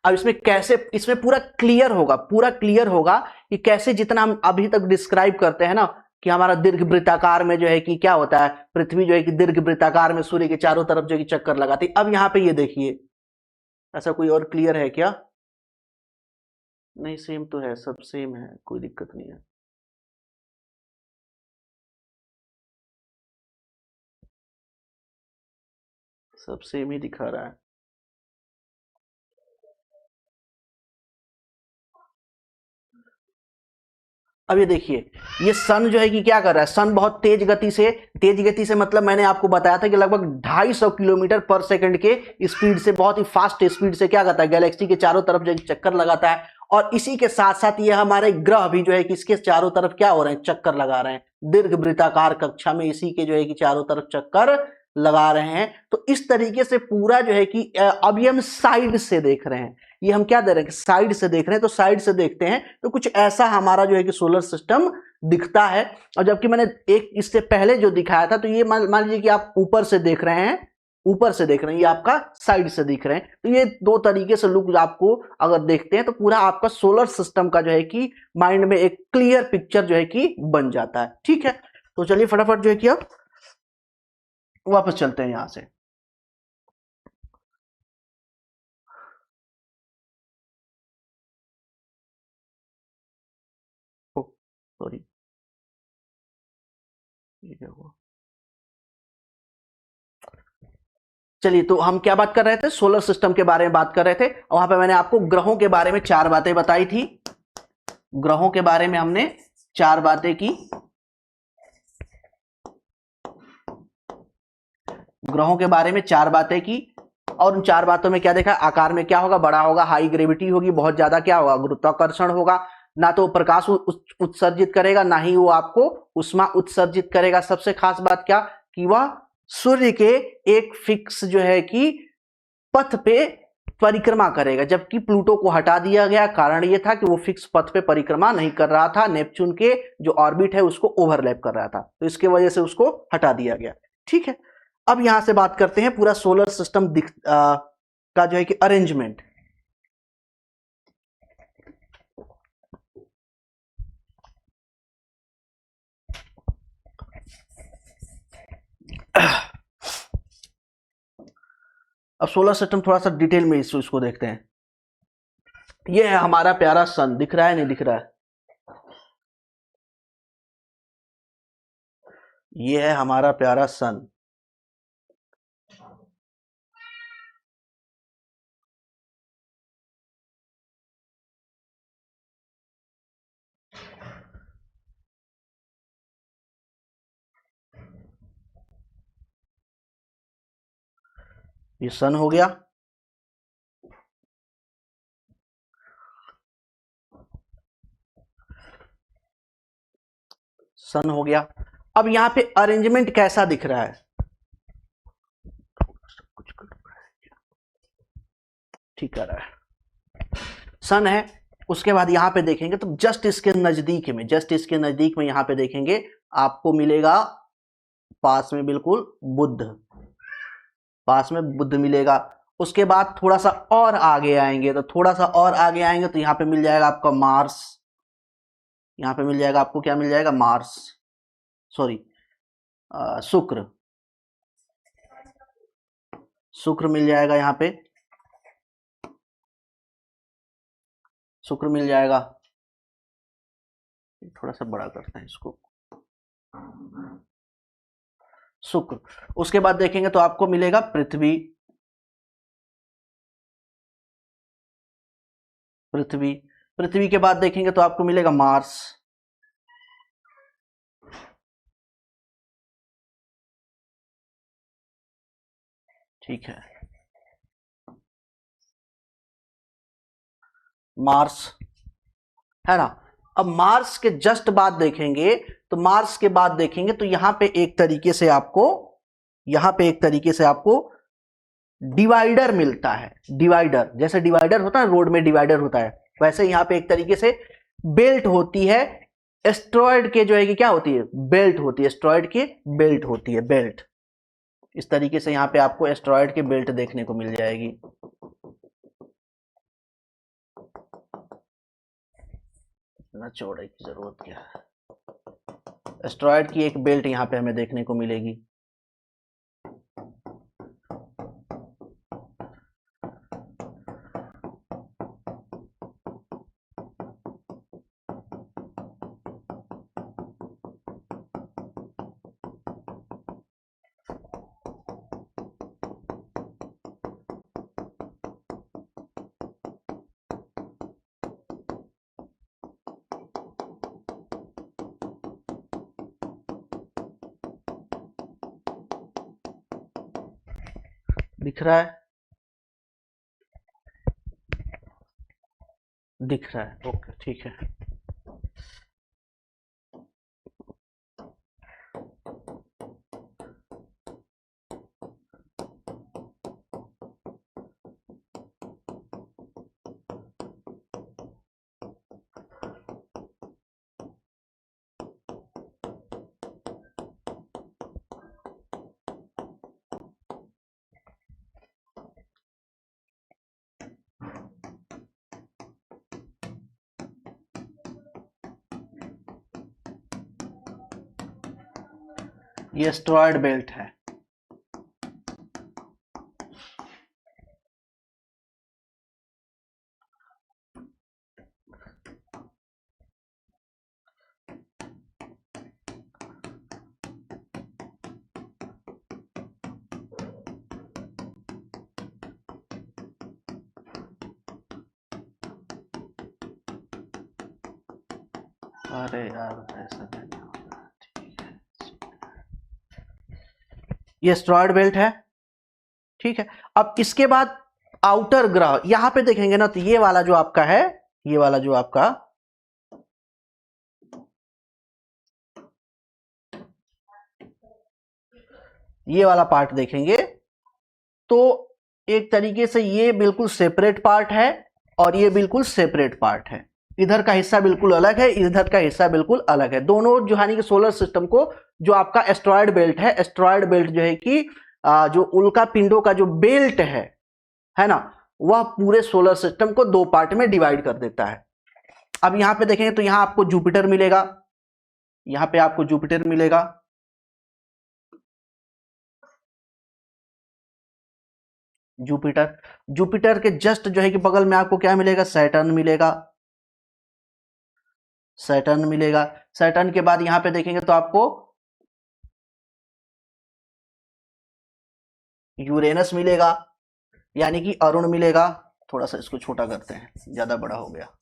अब इसमें कैसे, इसमें पूरा क्लियर होगा, पूरा क्लियर होगा कि कैसे, जितना हम अभी तक डिस्क्राइब करते हैं ना कि हमारा दीर्घ वृत्ताकार में जो है कि क्या होता है, पृथ्वी जो है कि दीर्घ वृत्ताकार में सूर्य के चारों तरफ जो है कि चक्कर लगाती है। अब यहाँ पे ये देखिए, ऐसा कोई और क्लियर है क्या? नहीं, सेम तो है, सब सेम है, कोई दिक्कत नहीं है। सब सेम ही दिखा रहा है। अब ये देखिए, ये सन जो है कि क्या कर रहा है, सन बहुत तेज गति से मतलब मैंने आपको बताया था कि लगभग 250 किलोमीटर पर सेकंड के स्पीड से, बहुत ही फास्ट स्पीड से क्या करता है, गैलेक्सी के चारों तरफ जो है चक्कर लगाता है। और इसी के साथ साथ ये हमारे ग्रह भी जो है कि इसके चारों तरफ क्या हो रहे हैं, चक्कर लगा रहे हैं, दीर्घ वृत्ताकार कक्षा में इसी के जो है कि चारों तरफ चक्कर लगा रहे हैं। तो इस तरीके से पूरा जो है कि अभी हम साइड से देख रहे हैं, ये हम क्या दे रहे हैं, साइड से देख रहे हैं। तो साइड से देखते हैं तो कुछ ऐसा हमारा जो है कि सोलर सिस्टम दिखता है। और जबकि मैंने एक इससे पहले जो दिखाया था, तो ये मान लीजिए कि आप ऊपर से देख रहे हैं, ऊपर से देख रहे हैं, ये आपका साइड से दिख रहे हैं। तो ये दो तरीके से लुक आपको अगर देखते हैं तो पूरा आपका सोलर सिस्टम का जो है कि माइंड में एक क्लियर पिक्चर जो है कि बन जाता है। ठीक है, तो चलिए फटाफट जो है कि अब वापस चलते हैं यहां से। सॉरी, ये क्या हुआ? चलिए, तो हम क्या बात कर रहे थे, सोलर सिस्टम के बारे में बात कर रहे थे। और वहां पे मैंने आपको ग्रहों के बारे में 4 बातें बताई थी। ग्रहों के बारे में हमने 4 बातें की। ग्रहों के बारे में 4 बातें की, और उन 4 बातों में क्या देखा, आकार में क्या होगा, बड़ा होगा, हाई ग्रेविटी होगी, बहुत ज्यादा क्या होगा, गुरुत्वाकर्षण होगा, ना तो प्रकाश उत्सर्जित करेगा, ना ही वो आपको उष्मा उत्सर्जित करेगा। सबसे खास बात क्या, कि वह सूर्य के एक फिक्स जो है कि पथ पे परिक्रमा करेगा, जबकि प्लूटो को हटा दिया गया। कारण यह था कि वो फिक्स पथ पे परिक्रमा नहीं कर रहा था, नेपच्यून के जो ऑर्बिट है उसको ओवरलैप कर रहा था, तो इसके वजह से उसको हटा दिया गया। ठीक है, अब यहां से बात करते हैं पूरा सोलर सिस्टम का जो है कि अरेंजमेंट। अब सोलर सिस्टम थोड़ा सा डिटेल में इसको देखते हैं। ये है हमारा प्यारा सन, दिख रहा है नहीं दिख रहा है? ये है हमारा प्यारा सन। ये सन हो गया। सन हो गया। अब यहां पे अरेंजमेंट कैसा दिख रहा है, ठीक कर रहा है, सन है। उसके बाद यहां पे देखेंगे तो जस्ट इसके नजदीक में यहां पे देखेंगे, आपको मिलेगा पास में बिल्कुल बुध, पास में बुध मिलेगा। उसके बाद थोड़ा सा और आगे आएंगे, तो थोड़ा सा और आगे आएंगे तो यहां पे मिल जाएगा आपका मार्स। यहां पे मिल जाएगा आपको, क्या मिल जाएगा, मार्स, सॉरी, शुक्र। शुक्र मिल जाएगा यहां पे, शुक्र मिल जाएगा। थोड़ा सा बड़ा करते हैं इसको, शुक्र। उसके बाद देखेंगे तो आपको मिलेगा पृथ्वी, पृथ्वी। पृथ्वी के बाद देखेंगे तो आपको मिलेगा मार्स। ठीक है, मार्स है ना। अब मार्स के जस्ट बाद देखेंगे, तो मार्स के बाद देखेंगे तो यहां पे एक तरीके से आपको, यहां पे एक तरीके से आपको डिवाइडर मिलता है। डिवाइडर, जैसे डिवाइडर होता है, रोड में डिवाइडर होता है, वैसे यहां पे एक तरीके से बेल्ट होती है। एस्ट्रॉयड के जो है कि क्या होती है, बेल्ट होती है, एस्ट्रॉयड की बेल्ट होती है, बेल्ट। इस तरीके से यहां पे आपको एस्ट्रॉयड की बेल्ट देखने को मिल जाएगी। इतना चौड़ाई की जरूरत क्या है? एस्टेरॉयड की एक बेल्ट यहाँ पे हमें देखने को मिलेगी। दिख रहा है? दिख रहा है, ओके ठीक है। ये एस्टेरॉयड बेल्ट है। अरे यार ऐसा नहीं होगा, ठीक है। ये एस्टेरॉयड बेल्ट है, ठीक है। अब इसके बाद आउटर ग्रह यहां पे देखेंगे ना, तो ये वाला जो आपका है, ये वाला जो आपका ये वाला पार्ट देखेंगे तो एक तरीके से ये बिल्कुल सेपरेट पार्ट है और ये बिल्कुल सेपरेट पार्ट है। इधर का हिस्सा बिल्कुल अलग है, इधर का हिस्सा बिल्कुल अलग है। दोनों जो यानी कि सोलर सिस्टम को जो आपका एस्टेरॉयड बेल्ट है, एस्टेरॉयड बेल्ट जो है कि जो उल्का पिंडों का जो बेल्ट है ना, वह पूरे सोलर सिस्टम को दो पार्ट में डिवाइड कर देता है। अब यहां पे देखेंगे तो यहां आपको जुपिटर मिलेगा, यहां पे आपको जुपिटर मिलेगा, जुपिटर। जुपिटर के जस्ट जो है कि बगल में आपको क्या मिलेगा, सैटर्न मिलेगा, सैटर्न मिलेगा। सैटर्न के बाद यहां पे देखेंगे तो आपको यूरेनस मिलेगा, यानी कि अरुण मिलेगा। थोड़ा सा इसको छोटा करते हैं, ज्यादा बड़ा हो गया।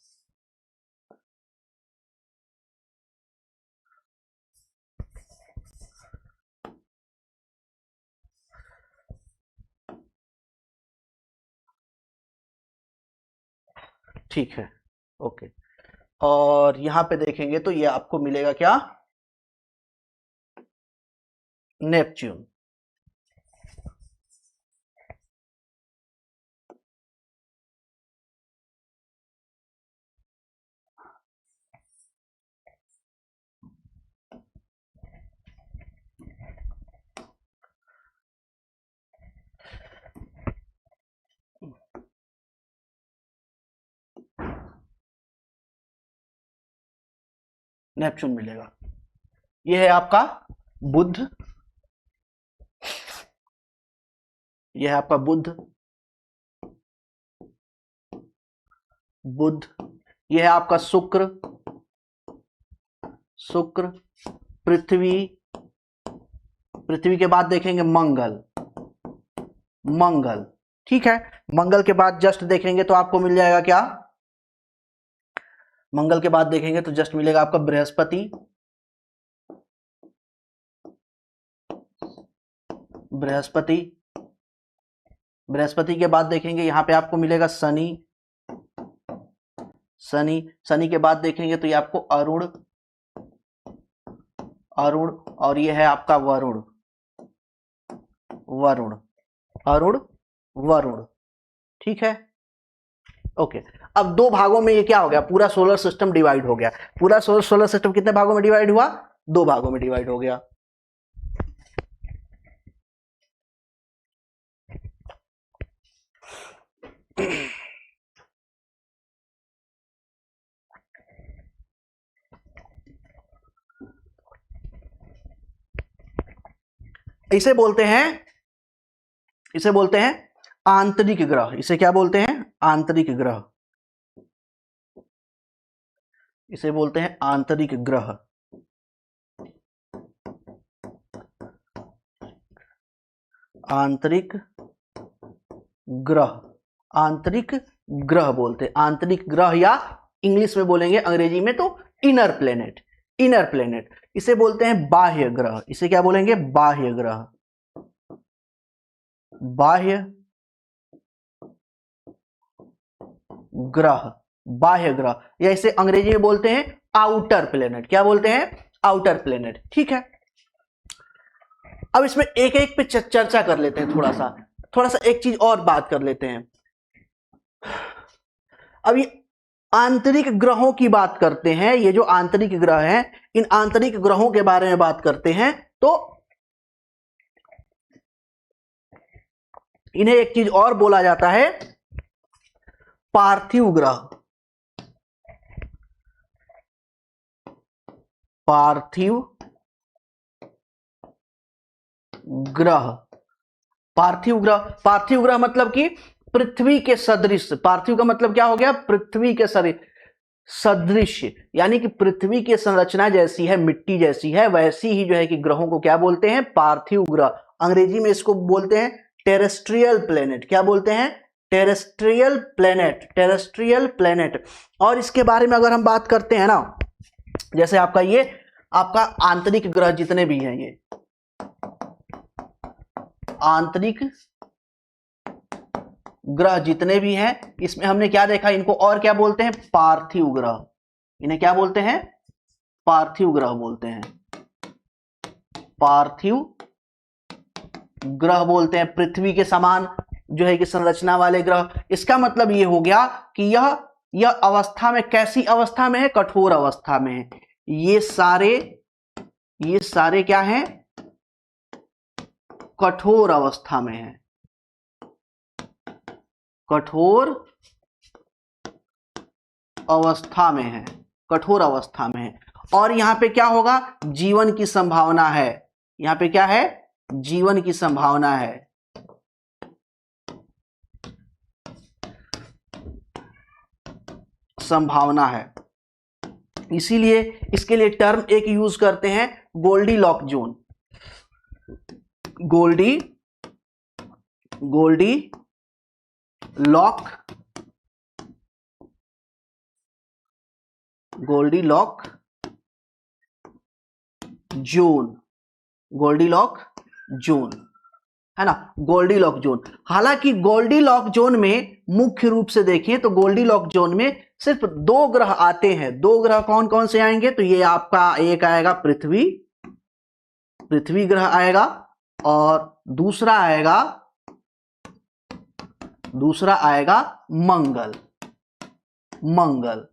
ठीक है, ओके। और यहां पे देखेंगे तो ये आपको मिलेगा क्या, नेपच्यून। नेपच्यून मिलेगा। ये है आपका बुध, ये है आपका बुध, बुध। ये है आपका शुक्र, शुक्र। पृथ्वी, पृथ्वी के बाद देखेंगे मंगल, मंगल, ठीक है। मंगल के बाद जस्ट देखेंगे तो आपको मिल जाएगा क्या, मंगल के बाद देखेंगे तो जस्ट मिलेगा आपका बृहस्पति, बृहस्पति। बृहस्पति के बाद देखेंगे यहां पे आपको मिलेगा शनि, शनि। शनि के बाद देखेंगे तो ये आपको अरुण, अरुण। और ये है आपका वरुण, वरुण, अरुण, वरुण, ठीक है, ओके। अब दो भागों में ये क्या हो गया, पूरा सोलर सिस्टम डिवाइड हो गया। पूरा सोलर सिस्टम कितने भागों में डिवाइड हुआ, दो भागों में डिवाइड हो गया। इसे बोलते हैं आंतरिक ग्रह। इसे क्या बोलते हैं? आंतरिक ग्रह। इसे बोलते हैं आंतरिक ग्रह। आंतरिक ग्रह, आंतरिक ग्रह बोलते हैं, आंतरिक ग्रह, या इंग्लिश में बोलेंगे अंग्रेजी में तो इनर प्लेनेट। इनर प्लेनेट इसे बोलते हैं बाह्य ग्रह। इसे क्या बोलेंगे? बाह्य ग्रह। बाह्य ग्रह, बाह्य ग्रह, या इसे अंग्रेजी में बोलते हैं आउटर प्लेनेट। क्या बोलते हैं? Outer planet. ठीक है, अब इसमें एक एक पे चर्चा कर लेते हैं। थोड़ा सा एक चीज और बात कर लेते हैं। अभी आंतरिक ग्रहों की बात करते हैं। ये जो आंतरिक ग्रह हैं, इन आंतरिक ग्रहों के बारे में बात करते हैं तो इन्हें एक चीज और बोला जाता है, पार्थिव ग्रह। पार्थिव ग्रह। पार्थिव ग्रह, पार्थिव ग्रह मतलब कि पृथ्वी के सदृश। पार्थिव का मतलब क्या हो गया? पृथ्वी के सदृश, यानी कि पृथ्वी की संरचना जैसी है, मिट्टी जैसी है, वैसी ही जो है कि ग्रहों को क्या बोलते हैं? पार्थिव ग्रह। अंग्रेजी में इसको बोलते हैं टेरेस्ट्रियल प्लेनेट। क्या बोलते हैं? Terrestrial planet. Terrestrial planet. और इसके बारे में अगर हम बात करते हैं ना, जैसे आपका आंतरिक ग्रह जितने भी हैं, ये आंतरिक ग्रह जितने भी हैं, इसमें हमने क्या देखा? इनको और क्या बोलते हैं? पार्थिव ग्रह। इन्हें क्या बोलते हैं? पार्थिव ग्रह बोलते हैं। पार्थिव ग्रह बोलते हैं, पृथ्वी के समान जो है कि संरचना वाले ग्रह। इसका मतलब ये हो गया कि यह अवस्था में, कैसी अवस्था में है? कठोर अवस्था में है। ये सारे क्या हैं? कठोर अवस्था में है। कठोर अवस्था में है। कठोर अवस्था में है। और यहां पे क्या होगा? जीवन की संभावना है। यहां पे क्या है? जीवन की संभावना है। संभावना है। इसीलिए इसके लिए टर्म एक यूज करते हैं, गोल्डीलॉक जोन। गोल्डीलॉक जोन है ना, गोल्डीलॉक जोन। हालांकि गोल्डीलॉक जोन में मुख्य रूप से देखें तो गोल्डीलॉक जोन में सिर्फ 2 ग्रह आते हैं। 2 ग्रह कौन कौन से आएंगे? तो ये आपका एक आएगा पृथ्वी ग्रह आएगा, और दूसरा आएगा मंगल।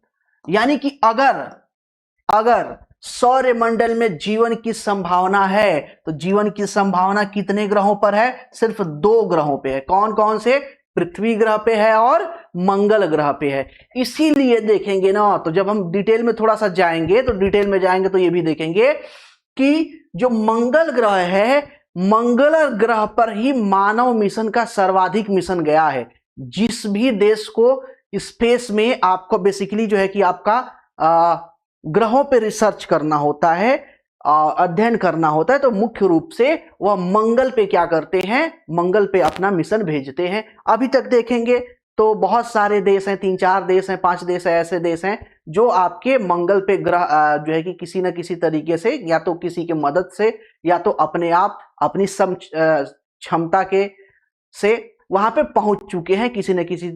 यानी कि अगर सौरमंडल में जीवन की संभावना है तो जीवन की संभावना कितने ग्रहों पर है? सिर्फ 2 ग्रहों पे है। कौन कौन से? पृथ्वी ग्रह पे है और मंगल ग्रह पे है। इसीलिए देखेंगे ना, तो जब हम डिटेल में थोड़ा सा जाएंगे तो ये भी देखेंगे कि जो मंगल ग्रह है, मंगल ग्रह पर ही मानव मिशन का सर्वाधिक मिशन गया है। जिस भी देश को स्पेस में आपको बेसिकली जो है कि आपका ग्रहों पे रिसर्च करना होता है, अध्ययन करना होता है, तो मुख्य रूप से वह मंगल पे क्या करते हैं? मंगल पे अपना मिशन भेजते हैं। अभी तक देखेंगे तो बहुत सारे देश हैं, 3-4 देश हैं, 5 देश हैं, ऐसे देश हैं जो आपके मंगल पे ग्रह जो है कि किसी न किसी तरीके से, या तो किसी के मदद से, या तो अपने आप अपनी क्षमता के से वहां पे पहुंच चुके हैं, किसी न किसी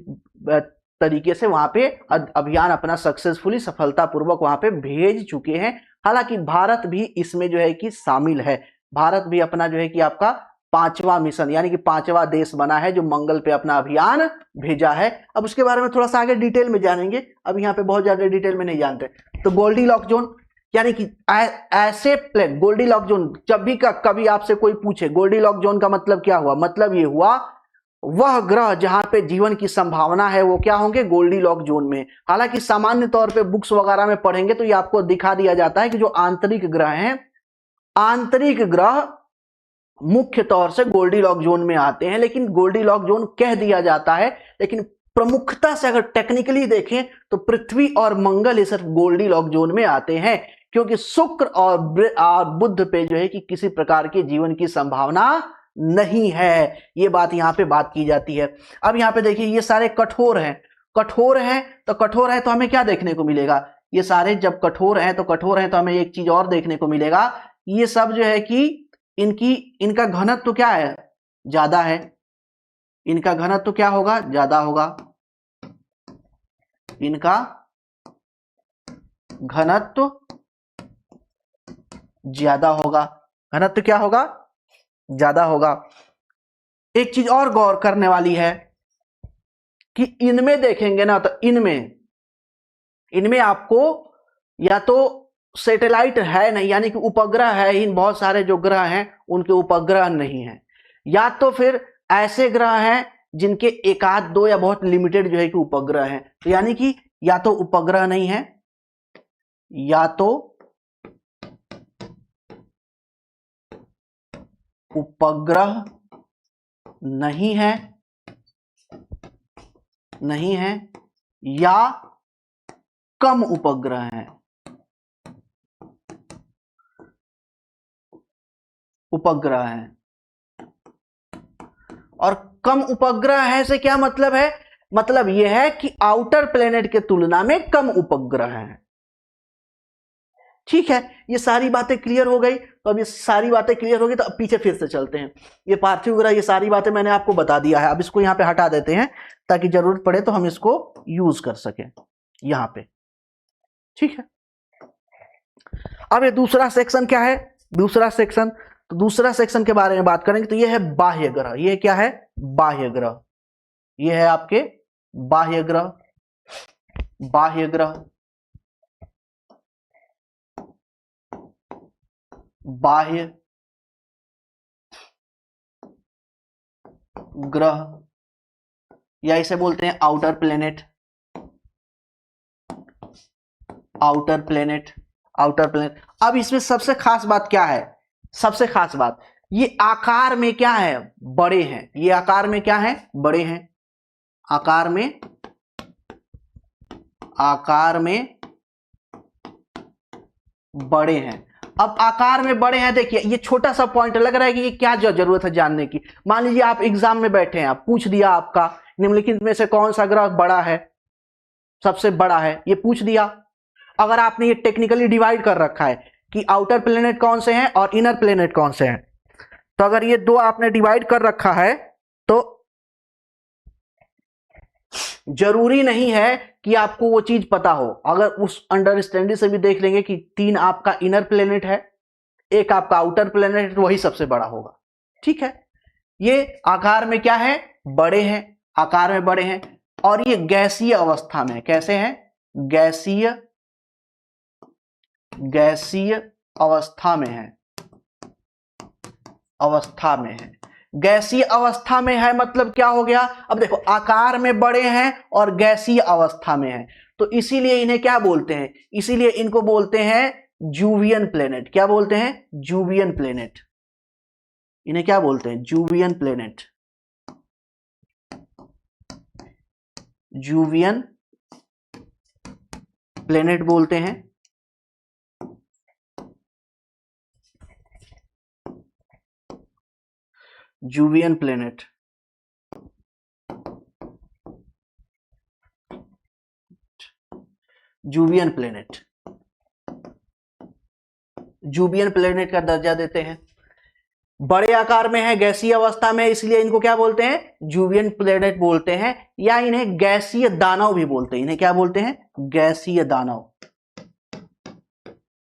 तरीके से वहां पे अभियान अपना सक्सेसफुली, सफलतापूर्वक वहां पे भेज चुके हैं। हालांकि भारत भी इसमें जो है कि शामिल है। भारत भी अपना जो है कि आपका 5वां मिशन, यानी कि 5वां देश बना है जो मंगल पे अपना अभियान भेजा है। अब उसके बारे में थोड़ा सा आगे डिटेल में जानेंगे, अब यहाँ पे बहुत ज्यादा डिटेल में नहीं जानते। तो गोल्डीलॉक जोन, यानी कि ऐसे प्लेन, गोल्डीलॉक जोन, जब भी कभी आपसे कोई पूछे गोल्डीलॉक जोन का मतलब क्या हुआ, मतलब ये हुआ वह ग्रह जहां पे जीवन की संभावना है वो क्या होंगे? गोल्डीलॉक जोन में। हालांकि सामान्य तौर पे बुक्स वगैरह में पढ़ेंगे तो ये आपको दिखा दिया जाता है कि जो आंतरिक ग्रह हैं, आंतरिक ग्रह मुख्य तौर से गोल्डीलॉक जोन में आते हैं, लेकिन गोल्डीलॉक जोन कह दिया जाता है, लेकिन प्रमुखता से अगर टेक्निकली देखें तो पृथ्वी और मंगल ही सिर्फ गोल्डीलॉक जोन में आते हैं, क्योंकि शुक्र और बुध पे जो है कि किसी प्रकार के जीवन की संभावना नहीं है। ये बात यहां पे बात की जाती है। अब यहां पे देखिए ये सारे कठोर हैं, कठोर हैं तो कठोर है तो हमें क्या देखने को मिलेगा, ये सारे जब कठोर हैं तो हमें एक चीज और देखने को मिलेगा, ये सब जो है कि इनका घनत्व तो क्या है, ज्यादा है, इनका घनत्व तो क्या होगा, ज्यादा होगा, इनका घनत्व ज्यादा होगा, घनत्व क्या होगा, ज्यादा होगा। एक चीज और गौर करने वाली है कि इनमें देखेंगे ना तो इनमें आपको या तो सैटेलाइट है नहीं, यानी कि उपग्रह है, इन बहुत सारे जो ग्रह हैं उनके उपग्रह नहीं है, या तो फिर ऐसे ग्रह हैं जिनके एक आध दो या बहुत लिमिटेड जो है कि उपग्रह हैं। तो यानी कि या तो उपग्रह नहीं है, या तो उपग्रह नहीं है या कम उपग्रह है। उपग्रह है, और कम उपग्रह है से क्या मतलब है, मतलब यह है कि आउटर प्लेनेट के तुलना में कम उपग्रह हैं। ठीक है, ये सारी बातें क्लियर हो गई। तो अब ये सारी बातें क्लियर हो गई तो अब पीछे फिर से चलते हैं। ये पार्थिव ग्रह, ये सारी बातें मैंने आपको बता दिया है, अब इसको यहां पे हटा देते हैं ताकि जरूरत पड़े तो हम इसको यूज कर सकें यहां पे। ठीक है, अब ये दूसरा सेक्शन क्या है, दूसरा सेक्शन, तो दूसरा सेक्शन के बारे में बात करेंगे तो ये है बाह्य ग्रह। ये क्या है, बाह्य ग्रह, ये है आपके बाह्य ग्रह। बाह्य ग्रह, बाह्य ग्रह, या इसे बोलते हैं outer planet. Outer planet, outer planet. अब इसमें सबसे खास बात क्या है, सबसे खास बात, ये आकार में क्या है, बड़े हैं। ये आकार में क्या है, बड़े हैं। आकार में बड़े हैं। अब आकार में बड़े हैं, देखिए ये छोटा सा पॉइंट लग रहा है कि ये क्या जरूरत है जानने की। मान लीजिए आप एग्जाम में बैठे हैं, आप पूछ दिया आपका निम्नलिखित में से कौन सा ग्रह बड़ा है, सबसे बड़ा है, ये पूछ दिया। अगर आपने ये टेक्निकली डिवाइड कर रखा है कि आउटर प्लेनेट कौन से हैं और इनर प्लेनेट कौन से हैं, तो अगर ये दो आपने डिवाइड कर रखा है तो जरूरी नहीं है कि आपको वो चीज पता हो। अगर उस अंडरस्टैंडिंग से भी देख लेंगे कि 3 आपका इनर प्लेनेट है, 1 आपका आउटर प्लेनेट है, तो वही सबसे बड़ा होगा। ठीक है, ये आकार में क्या है, बड़े हैं, आकार में बड़े हैं, और ये गैसीय अवस्था में, कैसे हैं, गैसीय अवस्था में है, अवस्था में है। गैसीय अवस्था में है मतलब क्या हो गया, अब देखो आकार में बड़े हैं और गैसीय अवस्था में है, तो इसीलिए इन्हें क्या बोलते हैं, इसीलिए इनको बोलते हैं जूवियन प्लेनेट। क्या बोलते हैं, जूवियन प्लेनेट। इन्हें क्या बोलते हैं, जूवियन प्लेनेट। जूवियन प्लेनेट बोलते हैं। जूवियन प्लेनेट, जूवियन प्लेनेट, जूवियन प्लेनेट का दर्जा देते हैं। बड़े आकार में है, गैसीय अवस्था में, इसलिए इनको क्या बोलते हैं, जूवियन प्लेनेट बोलते हैं, या इन्हें गैसीय दानव भी बोलते हैं। इन्हें क्या बोलते हैं, गैसीय दानव।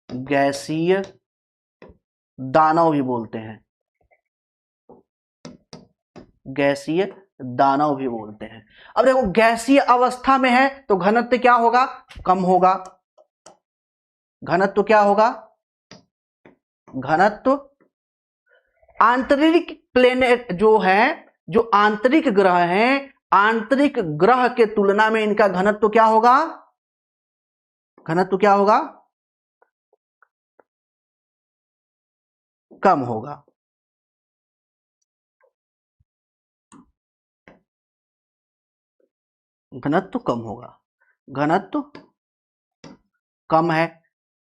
गैसीय दानव भी बोलते हैं, गैसीय दानव भी बोलते हैं। अब देखो गैसीय अवस्था में है तो घनत्व क्या होगा, कम होगा। घनत्व क्या होगा, घनत्व आंतरिक प्लेनेट जो है, जो आंतरिक ग्रह हैं, आंतरिक ग्रह के तुलना में इनका घनत्व क्या होगा, घनत्व क्या होगा, कम होगा। घनत्व कम होगा, घनत्व कम है।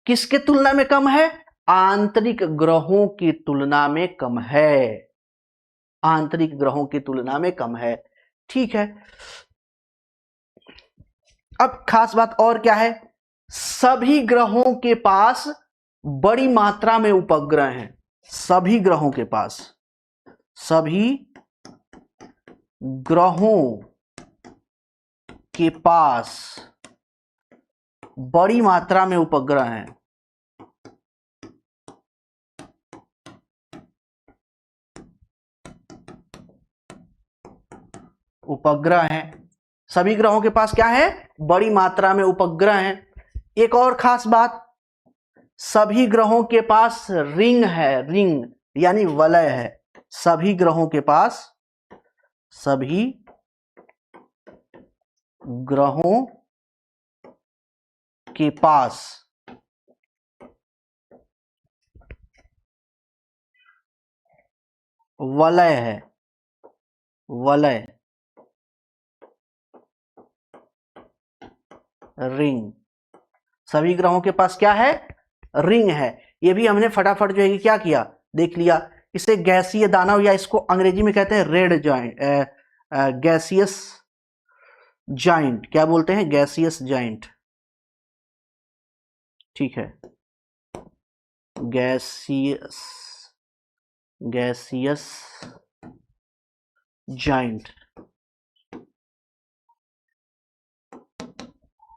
किसके तुलना में कम है? आंतरिक ग्रहों की तुलना में कम है, आंतरिक ग्रहों की तुलना में कम है। ठीक है, अब खास बात और क्या है, सभी ग्रहों के पास बड़ी मात्रा में उपग्रह हैं, सभी ग्रहों के पास, सभी ग्रहों के पास बड़ी मात्रा में उपग्रह हैं। उपग्रह हैं, सभी ग्रहों के पास क्या है? बड़ी मात्रा में उपग्रह हैं। एक और खास बात, सभी ग्रहों के पास रिंग है, रिंग यानी वलय है। सभी ग्रहों के पास, सभी ग्रहों के पास वलय है, वलय, रिंग। सभी ग्रहों के पास क्या है? रिंग है। ये भी हमने फटाफट जो है कि क्या किया, देख लिया। इसे गैसीय दानव या इसको अंग्रेजी में कहते हैं रेड जॉइंट, गैसियस जॉइंट, क्या बोलते हैं? Gaseous joint. ठीक है, gaseous, gaseous joint,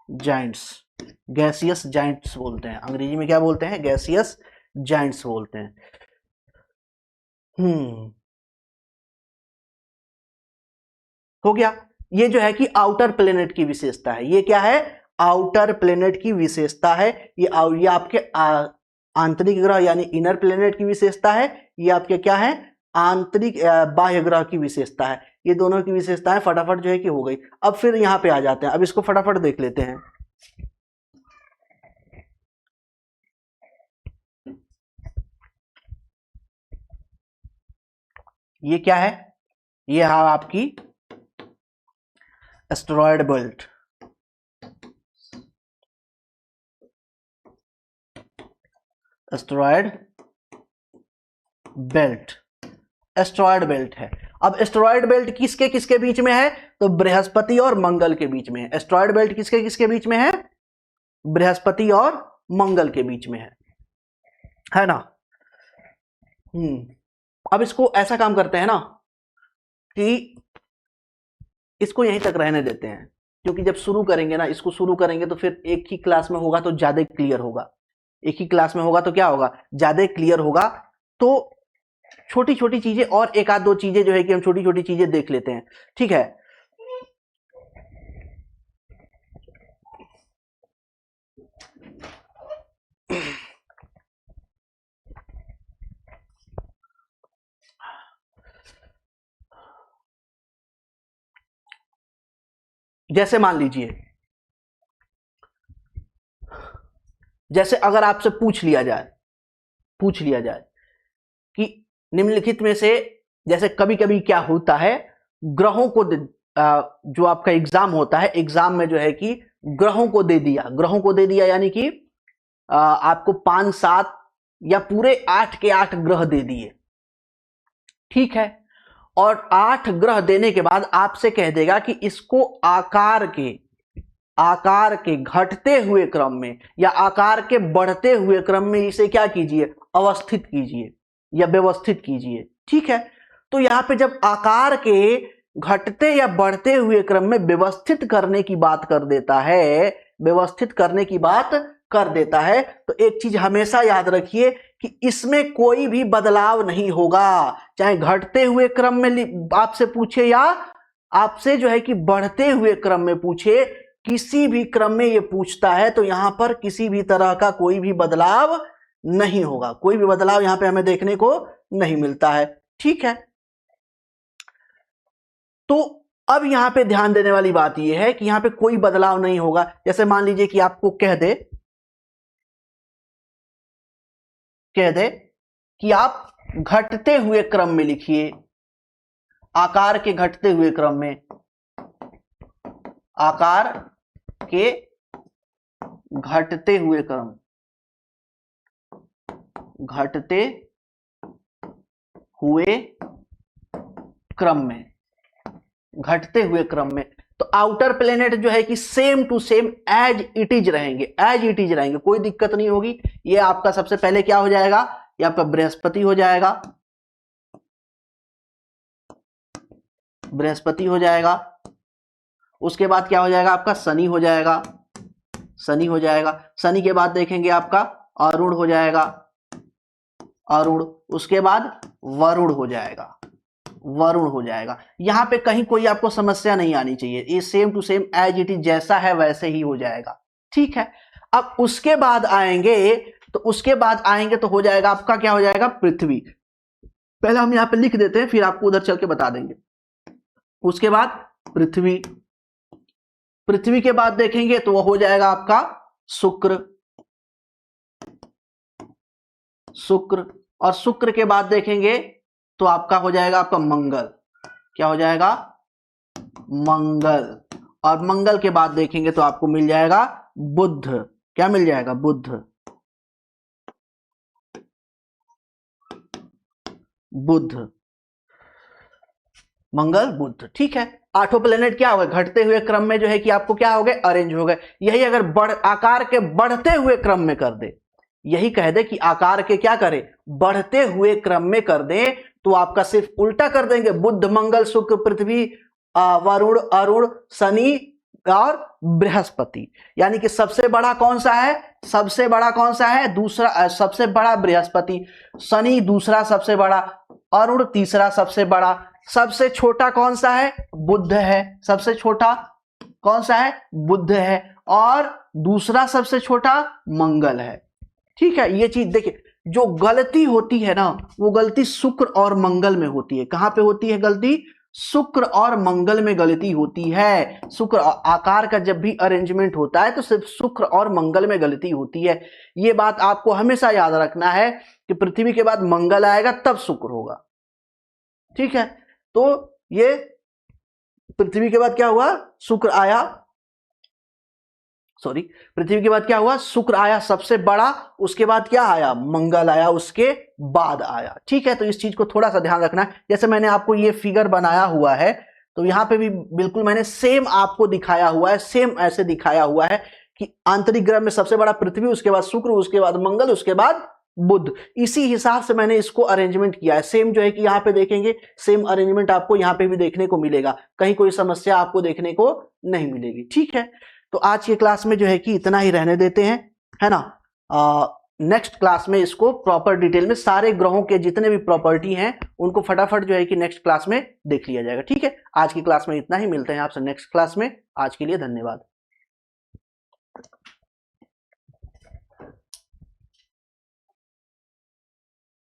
joints, gaseous joints बोलते हैं। अंग्रेजी में क्या बोलते हैं? गैसियस जॉइंट्स बोलते हैं। हो गया। ये जो है कि आउटर प्लेनेट की विशेषता है। ये क्या है? आउटर प्लेनेट की विशेषता है। ये आपके आंतरिक ग्रह यानी इनर प्लेनेट की विशेषता है। ये आपके क्या है? आंतरिक बाह्य ग्रह की विशेषता है। ये दोनों की विशेषताएं फटाफट जो है कि हो गई। अब फिर यहां पे आ जाते हैं, अब इसको फटाफट देख लेते हैं। ये क्या है? ये है आपकी asteroid belt, asteroid belt, asteroid belt है। अब एस्टेरॉयड बेल्ट किसके किसके बीच में है? तो बृहस्पति और मंगल के बीच में है। एस्टेरॉयड बेल्ट किसके किसके बीच में है? बृहस्पति और मंगल के बीच में है ना? अब इसको ऐसा काम करते हैं ना कि इसको यहीं तक रहने देते हैं, क्योंकि जब शुरू करेंगे ना, इसको शुरू करेंगे तो फिर एक ही क्लास में होगा तो ज्यादा क्लियर होगा। एक ही क्लास में होगा तो क्या होगा? ज्यादा क्लियर होगा। तो छोटी छोटी चीजें और एक आध दो चीजें जो है कि हम छोटी छोटी चीजें देख लेते हैं। ठीक है, जैसे मान लीजिए, जैसे अगर आपसे पूछ लिया जाए कि निम्नलिखित में से, जैसे कभी कभी क्या होता है, ग्रहों को जो आपका एग्जाम होता है, एग्जाम में जो है कि ग्रहों को दे दिया यानी कि आपको 5 7 या पूरे 8 के 8 ग्रह दे दिए। ठीक है, और 8 ग्रह देने के बाद आपसे कह देगा कि इसको आकार के घटते हुए क्रम में या आकार के बढ़ते हुए क्रम में इसे क्या कीजिए? अवस्थित कीजिए या व्यवस्थित कीजिए। ठीक है, तो यहां पे जब आकार के घटते या बढ़ते हुए क्रम में व्यवस्थित करने की बात कर देता है, व्यवस्थित करने की बात कर देता है, तो एक चीज हमेशा याद रखिए कि इसमें कोई भी बदलाव नहीं होगा। चाहे घटते हुए क्रम में आपसे पूछे या आपसे जो है कि बढ़ते हुए क्रम में पूछे, किसी भी क्रम में ये पूछता है तो यहां पर किसी भी तरह का कोई भी बदलाव नहीं होगा। कोई भी बदलाव यहां पे हमें देखने को नहीं मिलता है। ठीक है, तो अब यहां पे ध्यान देने वाली बात यह है कि यहां पे कोई बदलाव नहीं होगा। जैसे मान लीजिए कि आपको कह दे कि आप घटते हुए क्रम में लिखिए, आकार के घटते हुए क्रम में, आकार के घटते हुए क्रम, घटते हुए क्रम में, घटते हुए क्रम में। तो आउटर प्लेनेट जो है कि same to same as it is रहेंगे, एज इट इज रहेंगे, कोई दिक्कत नहीं होगी। ये आपका सबसे पहले क्या हो जाएगा, ये आपका बृहस्पति हो जाएगा, बृहस्पति हो जाएगा। उसके बाद क्या हो जाएगा आपका शनि हो जाएगा, शनि हो जाएगा। शनि के बाद देखेंगे आपका अरुण हो जाएगा, अरुण। उसके बाद वरुण हो जाएगा, वरुण हो जाएगा। यहां पे कहीं कोई आपको समस्या नहीं आनी चाहिए, ये same to same as it is जैसा है वैसे ही हो जाएगा, ठीक है। अब उसके बाद आएंगे, तो उसके बाद आएंगे तो हो जाएगा आपका, क्या हो जाएगा, पृथ्वी। पहले हम यहां पे लिख देते हैं, फिर आपको उधर चल के बता देंगे। उसके बाद पृथ्वी, पृथ्वी के बाद देखेंगे तो वो हो जाएगा आपका शुक्र, शुक्र। और शुक्र के बाद देखेंगे तो आपका हो जाएगा आपका मंगल, क्या हो जाएगा, मंगल। और मंगल के बाद देखेंगे तो आपको मिल जाएगा बुध, क्या मिल जाएगा, बुध, बुध, मंगल बुध, ठीक है। आठों प्लेनेट क्या हो गए, घटते हुए क्रम में जो है कि आपको क्या हो गए, अरेंज हो गए। यही अगर आकार के बढ़ते हुए क्रम में कर दे, यही कह दे कि आकार के क्या करे, बढ़ते हुए क्रम में कर दे, तो आपका सिर्फ उल्टा कर देंगे, बुध मंगल शुक्र पृथ्वी वरुण अरुण शनि और बृहस्पति। यानी कि सबसे बड़ा कौन सा है, सबसे बड़ा कौन सा है, दूसरा, सबसे बड़ा बृहस्पति, शनि दूसरा सबसे बड़ा, अरुण तीसरा सबसे बड़ा, सबसे छोटा कौन सा है, बुध है, सबसे छोटा कौन सा है, बुध है, और दूसरा सबसे छोटा मंगल है, ठीक है। ये चीज देखिए, जो गलती होती है ना, वो गलती शुक्र और मंगल में होती है। कहां पे होती है गलती, शुक्र और मंगल में गलती होती है। शुक्र आकार का जब भी अरेंजमेंट होता है तो सिर्फ शुक्र और मंगल में गलती होती है। ये बात आपको हमेशा याद रखना है कि पृथ्वी के बाद मंगल आएगा तब शुक्र होगा, ठीक है। तो ये पृथ्वी के बाद क्या हुआ, शुक्र आया, सॉरी, पृथ्वी के बाद क्या हुआ, शुक्र आया सबसे बड़ा, उसके बाद क्या आया, मंगल आया, उसके बाद आया, ठीक है। तो इस चीज को थोड़ा सा ध्यान रखना है। जैसे मैंने आपको ये फिगर बनाया हुआ है, तो यहां पे भी बिल्कुल मैंने सेम आपको दिखाया हुआ है, सेम ऐसे दिखाया हुआ है कि आंतरिक ग्रह में सबसे बड़ा पृथ्वी, उसके बाद शुक्र, उसके बाद मंगल, उसके बाद बुध। इसी हिसाब से मैंने इसको अरेंजमेंट किया है। सेम जो है कि यहाँ पे देखेंगे, सेम अरेंजमेंट आपको यहाँ पे भी देखने को मिलेगा, कहीं कोई समस्या आपको देखने को नहीं मिलेगी, ठीक है। तो आज की क्लास में जो है कि इतना ही रहने देते हैं, है ना। नेक्स्ट क्लास में इसको प्रॉपर डिटेल में सारे ग्रहों के जितने भी प्रॉपर्टी हैं उनको फटाफट जो है कि नेक्स्ट क्लास में देख लिया जाएगा, ठीक है। आज की क्लास में इतना ही, मिलते हैं आपसे नेक्स्ट क्लास में। आज के लिए धन्यवाद।